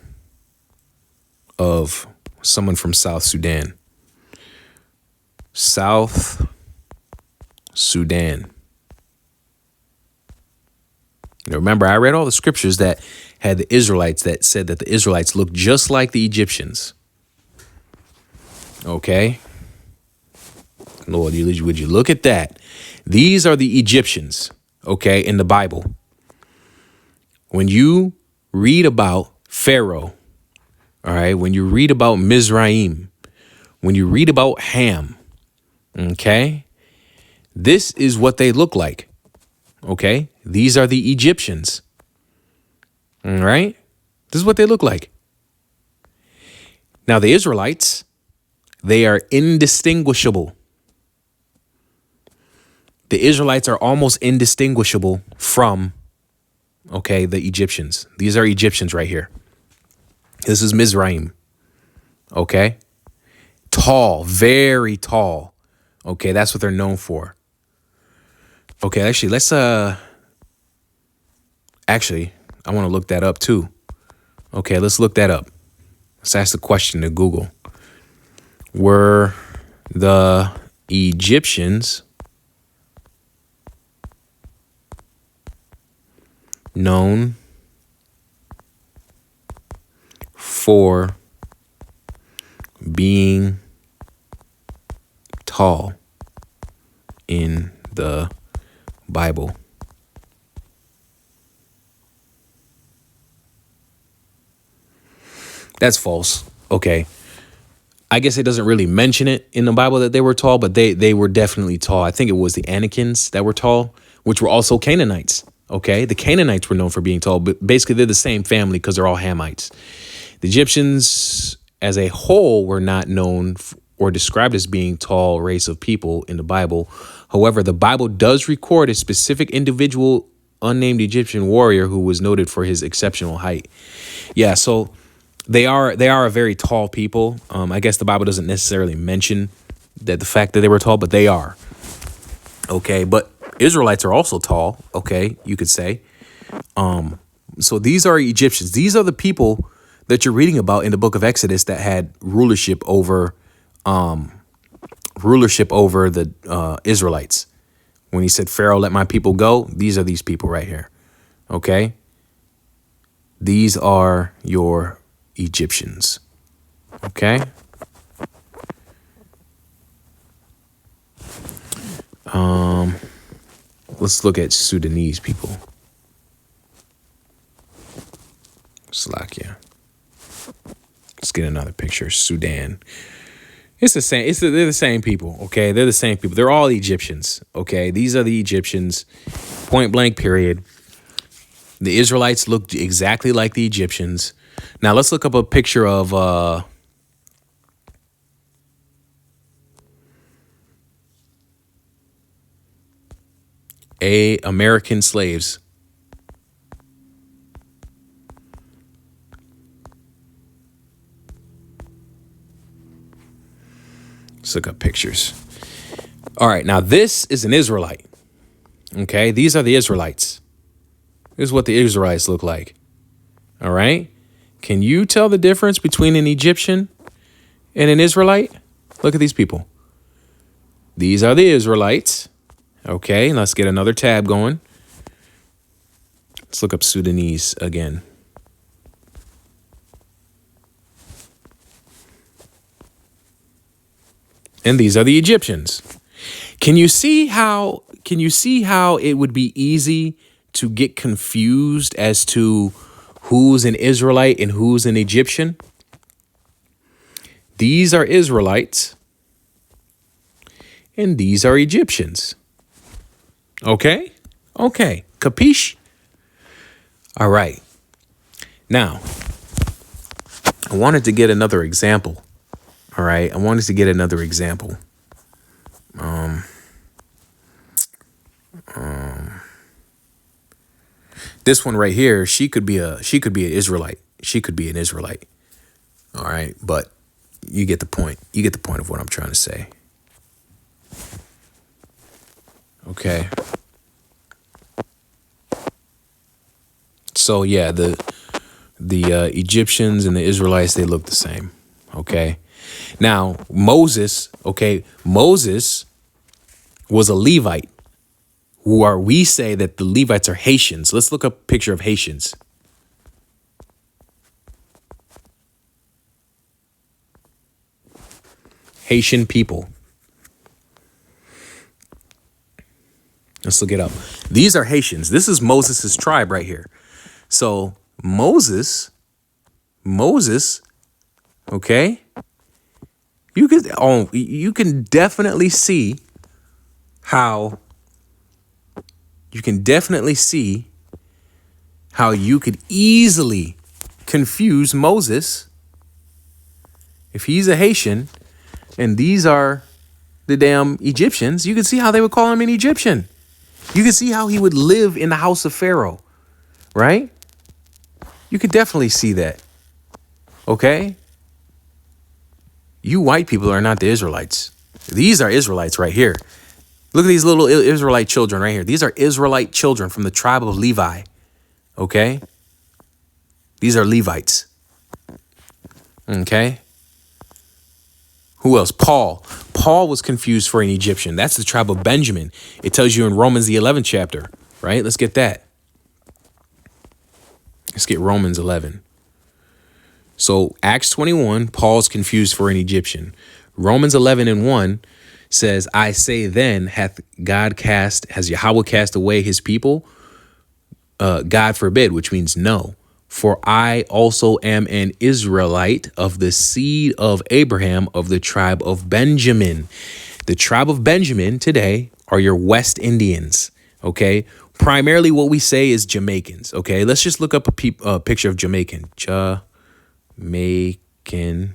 of someone from South Sudan. South Sudan. Now remember, I read all the scriptures that had the Israelites, that said that the Israelites looked just like the Egyptians. Okay? Lord, would you look at that? These are the Egyptians, okay, in the Bible. When you read about Pharaoh, all right, when you read about Mizraim, when you read about Ham, okay, this is what they look like, okay? These are the Egyptians. All right. This is what they look like. Now, the Israelites, they are indistinguishable. The Israelites are almost indistinguishable from, okay, the Egyptians. These are Egyptians right here. This is Mizraim. Okay. Tall, very tall. Okay. That's what they're known for. Okay. Actually, I want to look that up too. Okay. Let's look that up. Let's ask the question to Google. Were the Egyptians known for being tall in the Bible? That's false. Okay. I guess it doesn't really mention it in the Bible that they were tall, but they were definitely tall. I think it was the Anakims that were tall, which were also Canaanites. Okay. The Canaanites were known for being tall, but basically they're the same family because they're all Hamites. The Egyptians as a whole were not known or described as being tall race of people in the Bible. However, the Bible does record a specific individual unnamed Egyptian warrior who was noted for his exceptional height. Yeah. So they are a very tall people. I guess the Bible doesn't necessarily mention that the fact that they were tall, but they are. Okay. But Israelites are also tall. Okay. You could say. So these are Egyptians. These are the people that you're reading about in the book of Exodus that had rulership over the Israelites. When he said, Pharaoh, let my people go. These are these people right here. Okay. These are your Egyptians. Okay. Let's look at Sudanese people. Slovakia. Let's get another picture. Sudan. It's the same. They're the same people. Okay. They're the same people. They're all Egyptians. Okay. These are the Egyptians. Point blank, period. The Israelites looked exactly like the Egyptians. Now let's look up a picture of American slaves. Let's look up pictures. All right, now this is an Israelite. Okay, these are the Israelites. This is what the Israelites look like. All right. Can you tell the difference between an Egyptian and an Israelite? Look at these people. These are the Israelites. Okay, let's get another tab going. Let's look up Sudanese again. And these are the Egyptians. Can you see how it would be easy to get confused as to who's an Israelite and who's an Egyptian? These are Israelites and these are Egyptians. Okay? Okay. Capiche? All right. Now, I wanted to get another example. All right. I wanted to get another example. This one right here, she could be an Israelite. She could be an Israelite. All right. But you get the point. You get the point of what I'm trying to say. Okay. So yeah, the Egyptians and the Israelites, they look the same. Okay. Now, Moses was a Levite. We say that the Levites are Haitians. Let's look up a picture of Haitians. Haitian people. Let's look it up. These are Haitians. This is Moses' tribe right here. So Moses, okay, you can definitely see how how you could easily confuse Moses if he's a Haitian and these are the damn Egyptians. You could see how they would call him an Egyptian. You could see how he would live in the house of Pharaoh, right? You could definitely see that. Okay? You white people are not the Israelites. These are Israelites right here. Look at these little Israelite children right here. These are Israelite children from the tribe of Levi. Okay? These are Levites. Okay? Who else? Paul. Paul was confused for an Egyptian. That's the tribe of Benjamin. It tells you in Romans, the 11th chapter, right? Let's get that. Let's get Romans 11. So Acts 21, Paul's confused for an Egyptian. Romans 11 and 1 says, I say then, has Yahweh cast away his people? God forbid, which means no. For I also am an Israelite of the seed of Abraham of the tribe of Benjamin. The tribe of Benjamin today are your West Indians. Okay. Primarily what we say is Jamaicans. Okay. Let's just look up a picture of Jamaican. Jamaican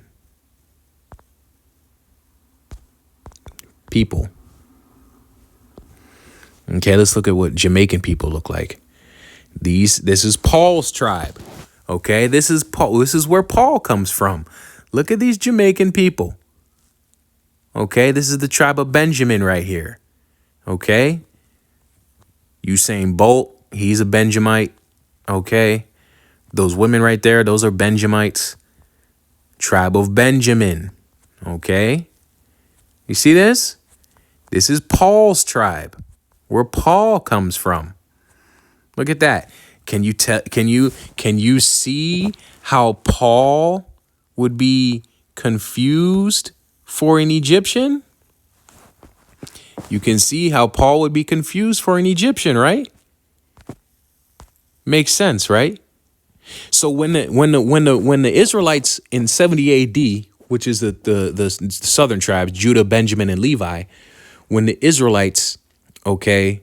people. Okay. Let's look at what Jamaican people look like. This is Paul's tribe. Okay, this is Paul. This is where Paul comes from. Look at these Jamaican people. Okay, this is the tribe of Benjamin right here. Okay, Usain Bolt, he's a Benjamite. Okay, those women right there, those are Benjamites. Tribe of Benjamin. Okay, you see this? This is Paul's tribe, where Paul comes from. Look at that. Can you see how Paul would be confused for an Egyptian? You can see how Paul would be confused for an Egyptian, right? Makes sense, right? So when the Israelites in 70 AD, which is the southern tribes, Judah, Benjamin, and Levi, when the Israelites, okay,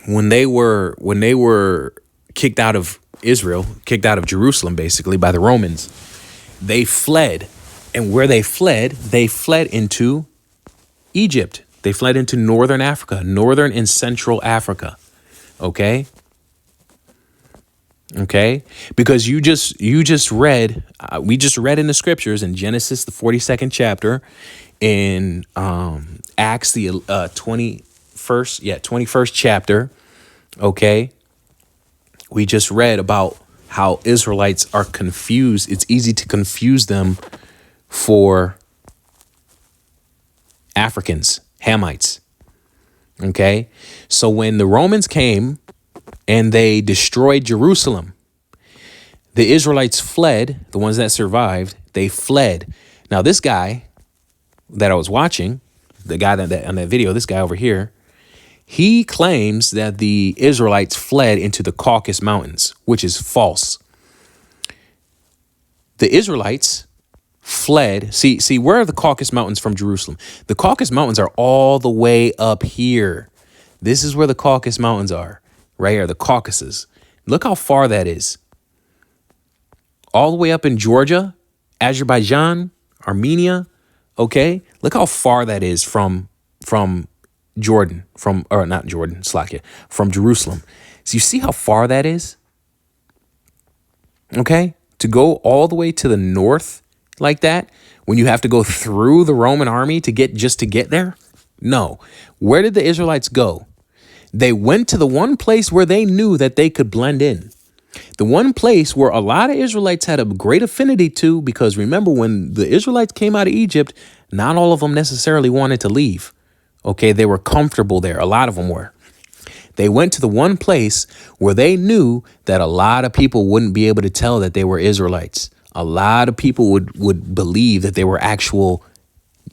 when they were kicked out of Israel, kicked out of Jerusalem, basically by the Romans, they fled. And where they fled into Egypt. They fled into northern Africa, northern and central Africa. Okay. Okay. Because we just read in the scriptures in Genesis, the 42nd chapter, in Acts, the 21st chapter. Okay. We just read about how Israelites are confused. It's easy to confuse them for Africans, Hamites. Okay. So when the Romans came and they destroyed Jerusalem, the Israelites fled. The ones that survived, they fled. Now, this guy that I was watching, the guy that on that video, this guy over here, he claims that the Israelites fled into the Caucasus Mountains, which is false. The Israelites fled. See, where are the Caucasus Mountains from Jerusalem? The Caucasus Mountains are all the way up here. This is where the Caucasus Mountains are, right here, the Caucasus. Look how far that is. All the way up in Georgia, Azerbaijan, Armenia. Okay, look how far that is from Jordan, from Jerusalem. So you see how far that is? Okay, to go all the way to the north like that, when you have to go through the Roman army to get there? No. Where did the Israelites go? They went to the one place where they knew that they could blend in. The one place where a lot of Israelites had a great affinity to, because remember, when the Israelites came out of Egypt, not all of them necessarily wanted to leave. Okay, they were comfortable there. A lot of them were. They went to the one place where they knew that a lot of people wouldn't be able to tell that they were Israelites. A lot of people would believe that they were actual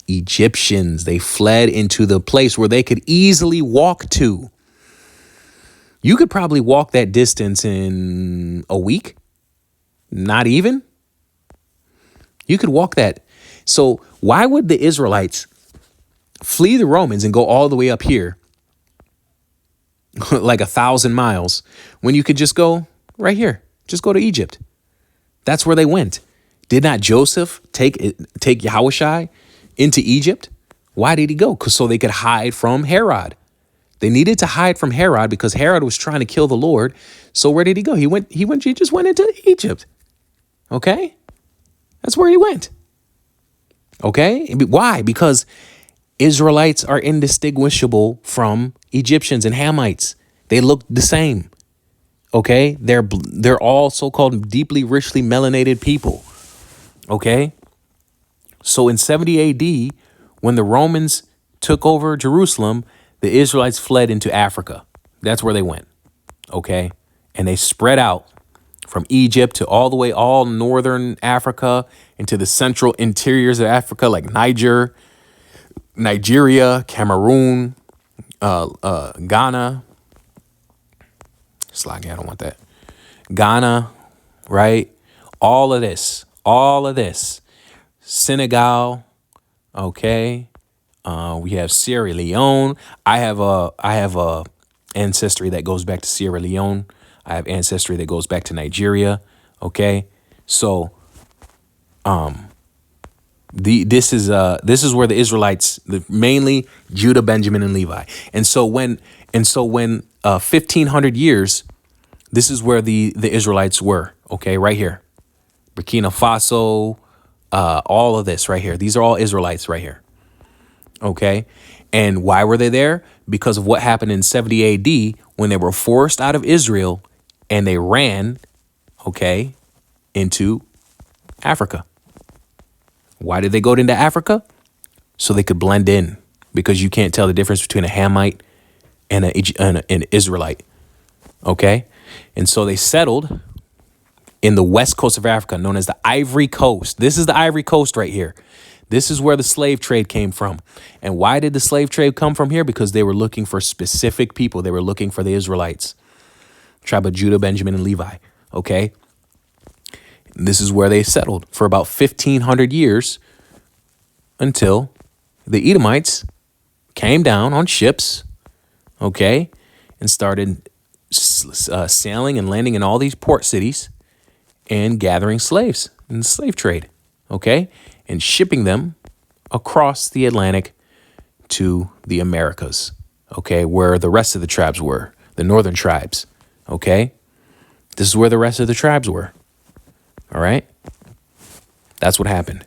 Egyptians. They fled into the place where they could easily walk to. You could probably walk that distance in a week. Not even. You could walk that. So why would the Israelites flee the Romans and go all the way up here like 1,000 miles, when you could just go right here, just go to Egypt. That's where they went. Did not Joseph take Yahushai into Egypt? Why did he go? Because so they could hide from Herod. They needed to hide from Herod because Herod was trying to kill the Lord. So where did he go? He just went into Egypt. Okay? That's where he went. Okay? Why? Because Israelites are indistinguishable from Egyptians and Hamites. They look the same. Okay? They're all so-called deeply, richly melanated people. Okay? So in 70 AD, when the Romans took over Jerusalem, the Israelites fled into Africa. That's where they went. Okay? And they spread out from Egypt to all northern Africa into the central interiors of Africa, like Nigeria, Cameroon, Ghana. Slacking, I don't want that. Ghana, right? All of this. Senegal, okay. We have Sierra Leone. I have a ancestry that goes back to Sierra Leone. I have ancestry that goes back to Nigeria. Okay, so this is where the Israelites, mainly Judah, Benjamin, and Levi, and so when 1,500 years, this is where the Israelites were. Okay, right here, Burkina Faso, all of this right here. These are all Israelites right here. Okay. And why were they there? Because of what happened in 70 AD when they were forced out of Israel and they ran, okay, into Africa. Why did they go into Africa? So they could blend in, because you can't tell the difference between a Hamite and an Israelite. Okay. And so they settled in the west coast of Africa, known as the Ivory Coast. This is the Ivory Coast right here. This is where the slave trade came from. And why did the slave trade come from here? Because they were looking for specific people. They were looking for the Israelites, tribe of Judah, Benjamin, and Levi. Okay. This is where they settled for about 1,500 years until the Edomites came down on ships, okay, and started sailing and landing in all these port cities and gathering slaves in the slave trade, okay, and shipping them across the Atlantic to the Americas, okay, where the rest of the tribes were, the northern tribes, okay? This is where the rest of the tribes were, all right? That's what happened.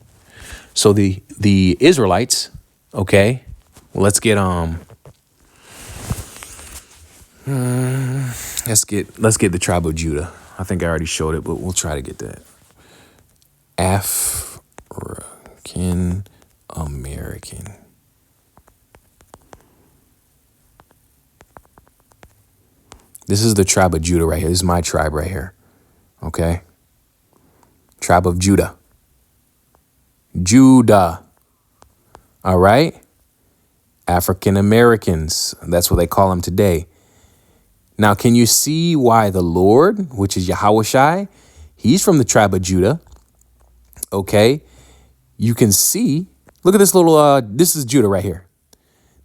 So the Israelites, okay, well, let's get the tribe of Judah. I think I already showed it, but we'll try to get that. African American. This is the tribe of Judah right here. This is my tribe right here. Okay. Tribe of Judah. Judah. All right. African Americans. That's what they call them today. Now, can you see why the Lord, which is Yahushai, he's from the tribe of Judah? Okay. You can see, look at this little, this is Judah right here.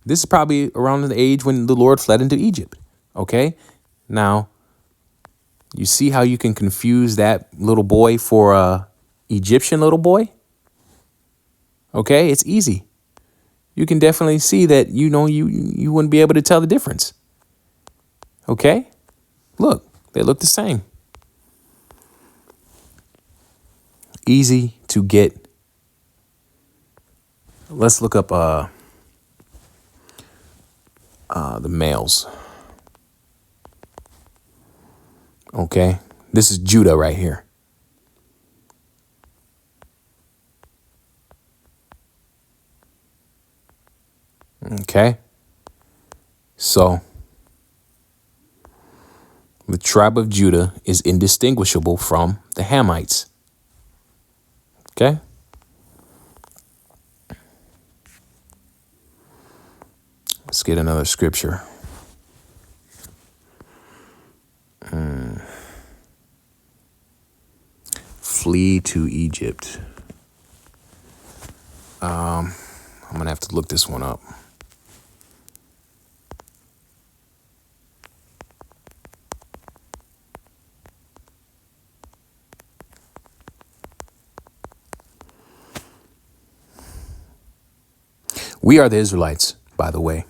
This is probably around the age when the Lord fled into Egypt. Okay. Now, you see how you can confuse that little boy for a Egyptian little boy? Okay. It's easy. You can definitely see that, you wouldn't be able to tell the difference. Okay. Look, they look the same. Easy to get. Let's look up the males. Okay, this is Judah right here. Okay, so the tribe of Judah is indistinguishable from the Hamites. Okay. Let's get another scripture. Flee to Egypt. I'm going to have to look this one up. We are the Israelites, by the way.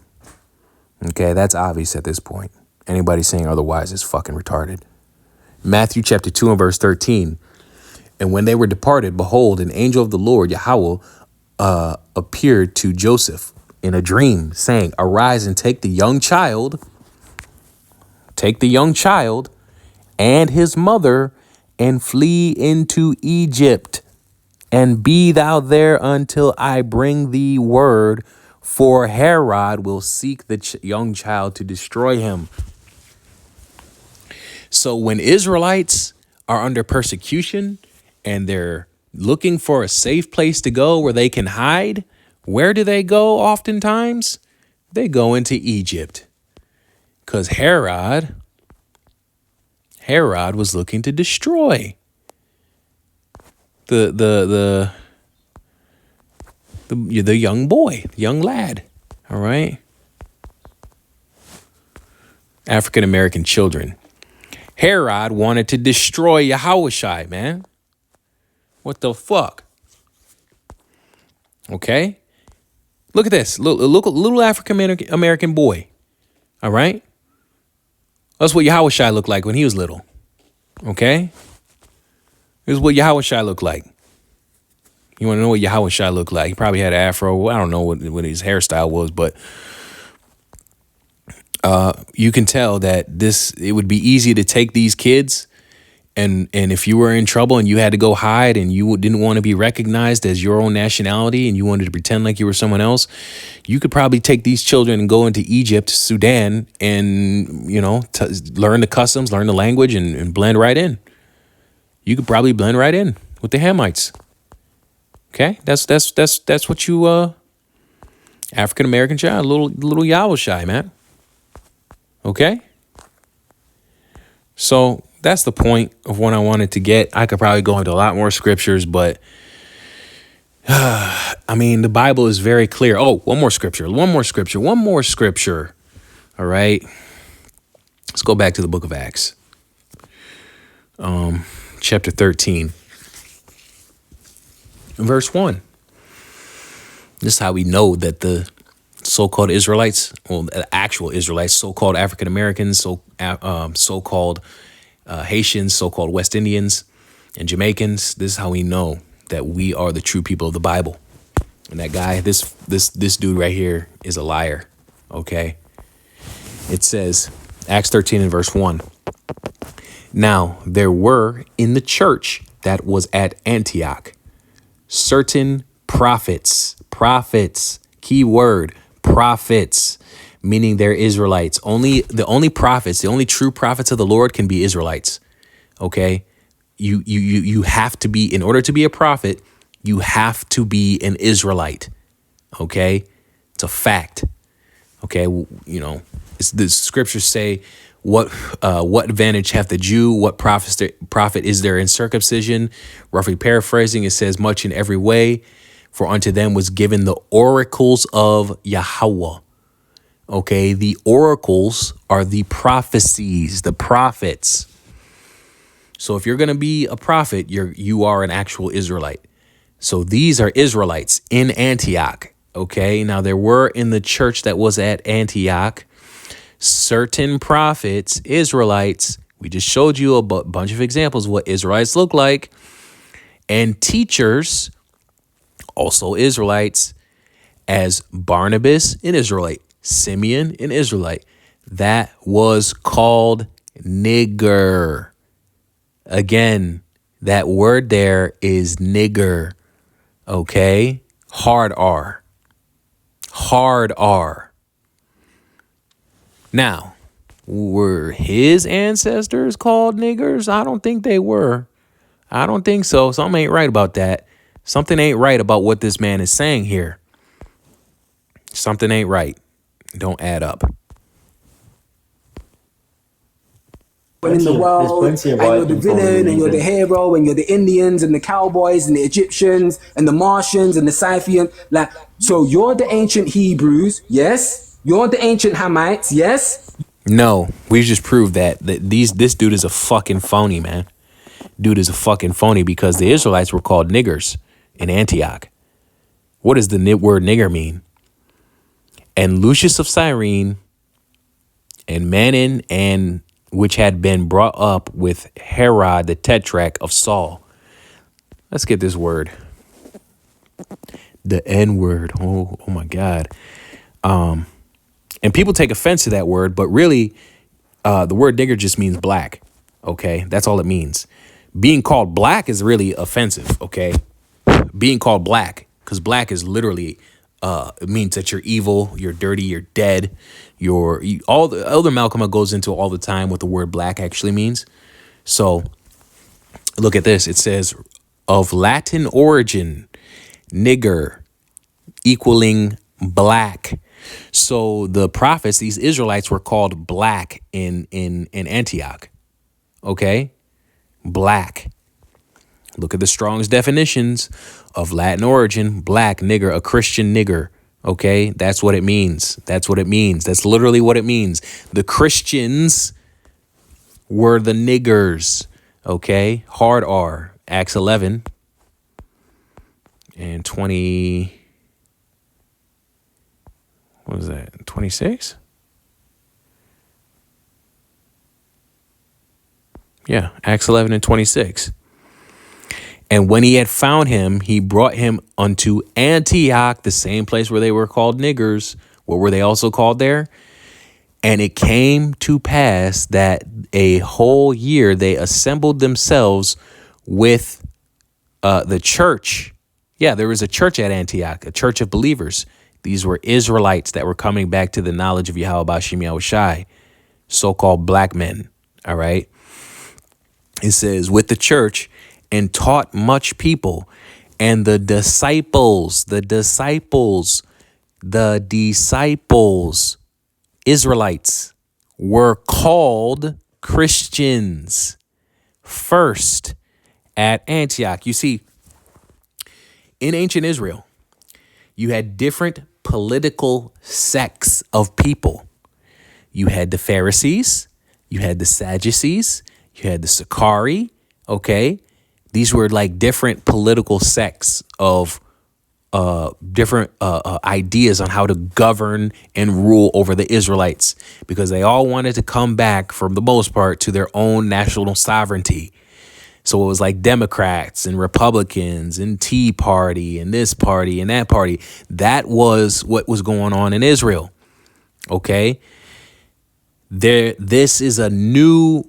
Okay, that's obvious at this point. Anybody saying otherwise is fucking retarded. Matthew chapter 2 and verse 13. And when they were departed, behold, an angel of the Lord, Yahweh, appeared to Joseph in a dream, saying, arise and take the young child and his mother, and flee into Egypt, and be thou there until I bring thee word, for Herod will seek the young child to destroy him. So when Israelites are under persecution and they're looking for a safe place to go where they can hide, where do they go oftentimes? They go into Egypt. Because Herod was looking to destroy the young boy, the young lad. All right. African American children. Herod wanted to destroy Yahushai, man. What the fuck? Okay. Look at this. Look, little African American boy. All right. That's what Yahushai looked like when he was little. Okay. Here's what Yahushai looked like. You want to know what Yahushai looked like? He probably had an afro. I don't know what his hairstyle was, but you can tell that it would be easy to take these kids, and if you were in trouble and you had to go hide and you didn't want to be recognized as your own nationality and you wanted to pretend like you were someone else, you could probably take these children and go into Egypt, Sudan, and learn the customs, learn the language, and blend right in. You could probably blend right in with the Hamites. Okay, that's what you African American child, little Yahushai, man. Okay, so that's the point of what I wanted to get. I could probably go into a lot more scriptures, but I mean, the Bible is very clear. Oh, one more scripture. All right, let's go back to the book of Acts, chapter 13. Verse 1. This is how we know that the so-called Israelites, well, the actual Israelites, so-called African Americans, so-called Haitians, so-called West Indians, and Jamaicans. This is how we know that we are the true people of the Bible. And that guy, this dude right here, is a liar. Okay. It says, Acts 13 and verse 1. Now there were in the church that was at Antioch certain prophets, key word, prophets, meaning they're Israelites. The only prophets, the only true prophets of the Lord can be Israelites. Okay. You have to be, in order to be a prophet, you have to be an Israelite. Okay. It's a fact. Okay. The scriptures say, what advantage hath the Jew? What profit is there in circumcision? Roughly paraphrasing, it says, much in every way, for unto them was given the oracles of Yahweh. Okay, the oracles are the prophecies, the prophets. So if you're going to be a prophet, you are an actual Israelite. So these are Israelites in Antioch. Okay, now there were in the church that was at Antioch certain prophets, Israelites. We just showed you a bunch of examples of what Israelites look like. And teachers, also Israelites, as Barnabas, an Israelite, Simeon, an Israelite. That was called nigger. Again, that word there is nigger. Okay? Hard R. Hard R. Now, were his ancestors called niggers? I don't think they were. I don't think so. Something ain't right about that. Something ain't right about what this man is saying here. Something ain't right. Don't add up. In the world, and you're the villain, and you're the hero, and you're the Indians, and the cowboys, and the Egyptians, and the Martians, and the Scythian. So you're the ancient Hebrews, yes? You're the ancient Hamites, yes? No, we just proved that this dude is a fucking phony, man. Dude is a fucking phony because the Israelites were called niggers in Antioch. What does the word nigger mean? And Lucius of Cyrene and Manon, and which had been brought up with Herod the tetrarch of Saul. Let's get this word. The N word. Oh my God. And people take offense to that word, but really, the word nigger just means black. Okay, that's all it means. Being called black is really offensive. Okay, being called black, because black is literally, it means that you're evil, you're dirty, you're dead, all the Elder Malcolm goes into all the time what the word black actually means. So look at this. It says of Latin origin, nigger equaling black. So the prophets, these Israelites, were called black in Antioch. Okay, black. Look at the Strong's definitions of Latin origin, black, nigger, a Christian nigger. Okay, that's what it means. That's what it means. That's literally what it means. The Christians were the niggers. Okay, hard R, Acts 11 and 20. What was that? 26? Yeah, Acts 11 and 26. And when he had found him, he brought him unto Antioch, the same place where they were called niggers. What were they also called there? And it came to pass that a whole year they assembled themselves with the church. Yeah, there was a church at Antioch, a church of believers. These were Israelites that were coming back to the knowledge of Yahweh Bashim Yahushai, so-called black men. All right. It says, with the church, and taught much people. And the disciples, Israelites, were called Christians first at Antioch. You see, in ancient Israel, you had different political sects of people. You had the Pharisees, you had the Sadducees, you had the Sicarii, okay? These were like different political sects of different ideas on how to govern and rule over the Israelites, because they all wanted to come back, for the most part, to their own national sovereignty. So it was like Democrats and Republicans and Tea Party and this party and that party. That was what was going on in Israel. Okay. This was a new,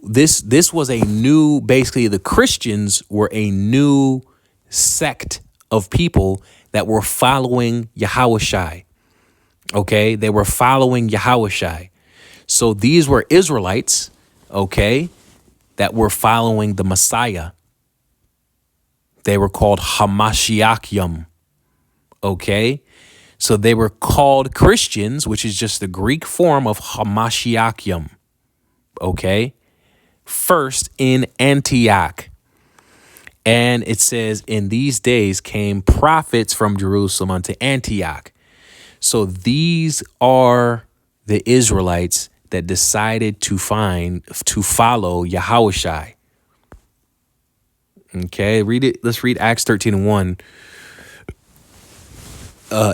basically the Christians were a new sect of people that were following Yahushai. Okay. They were following Yahushai. So these were Israelites. Okay. That were following the Messiah. They were called Hamashiachim. Okay. So they were called Christians, which is just the Greek form of Hamashiachim. Okay. First in Antioch. And it says, in these days came prophets from Jerusalem unto Antioch. So these are the Israelites that decided to follow Yahushai. Okay, read it. Let's read Acts 13 and 1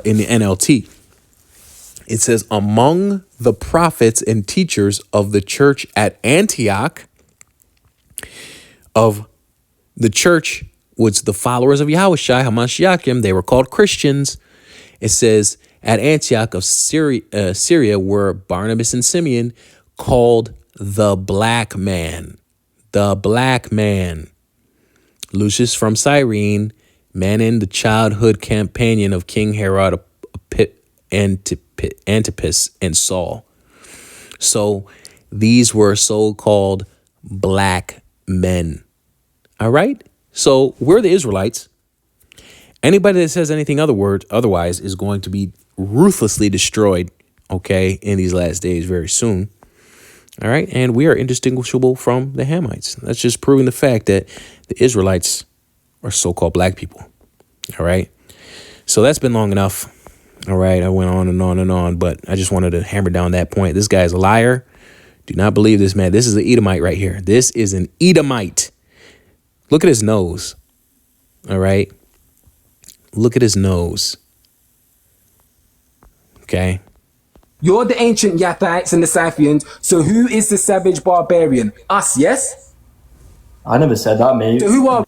in the NLT. It says, among the prophets and teachers of the church at Antioch, of the church was the followers of Yahushai, Hamashiachim. They were called Christians. It says, at Antioch of Syria were Barnabas and Simeon, called the black man. The black man. Lucius from Cyrene, Manon, the childhood companion of King Herod Antipas and Saul. So these were so-called black men. All right? So we're the Israelites. Anybody that says anything otherwise is going to be ruthlessly destroyed, okay, in these last days very soon. All right. And we are indistinguishable from the Hamites. That's just proving the fact that the Israelites are so-called black people. All right. So that's been long enough. All right. I went on and on and on, but I just wanted to hammer down that point. This guy's a liar. Do not believe this man. This is an Edomite right here. This is an Edomite. Look at his nose. All right. Look at his nose. Okay. You're the ancient Yathites and the Scythians. So who is the savage barbarian? Us, yes? I never said that, mate. So who are...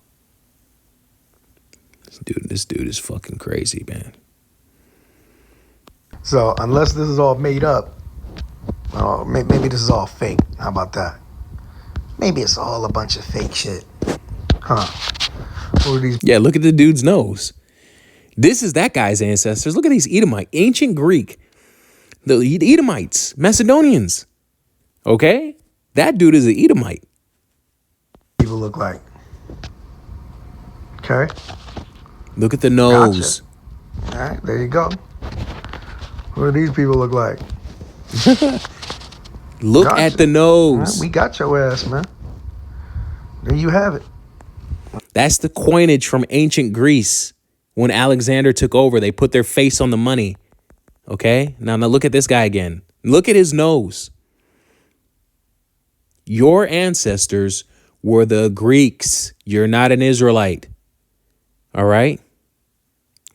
This dude is fucking crazy, man. So unless this is all made up, maybe this is all fake. How about that? Maybe it's all a bunch of fake shit. Huh? Who are these? Yeah, look at the dude's nose. This is that guy's ancestors. Look at these Edomite, ancient Greek. The Edomites, Macedonians. Okay? That dude is an Edomite. People look like? Okay. Look at the nose. Gotcha. All right, there you go. What do these people look like? Look Gotcha. at the nose. Right, we got your ass, man. There you have it. That's the coinage from ancient Greece. When Alexander took over, they put their face on the money. Okay? Now look at this guy again. Look at his nose. Your ancestors were the Greeks. You're not an Israelite. All right?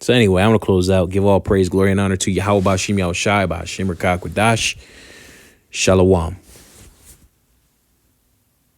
So anyway, I'm going to close out. Give all praise, glory, and honor to Yahweh Ba'Shem Yahushai Ba'Shem Rakah Quadash. Shalom.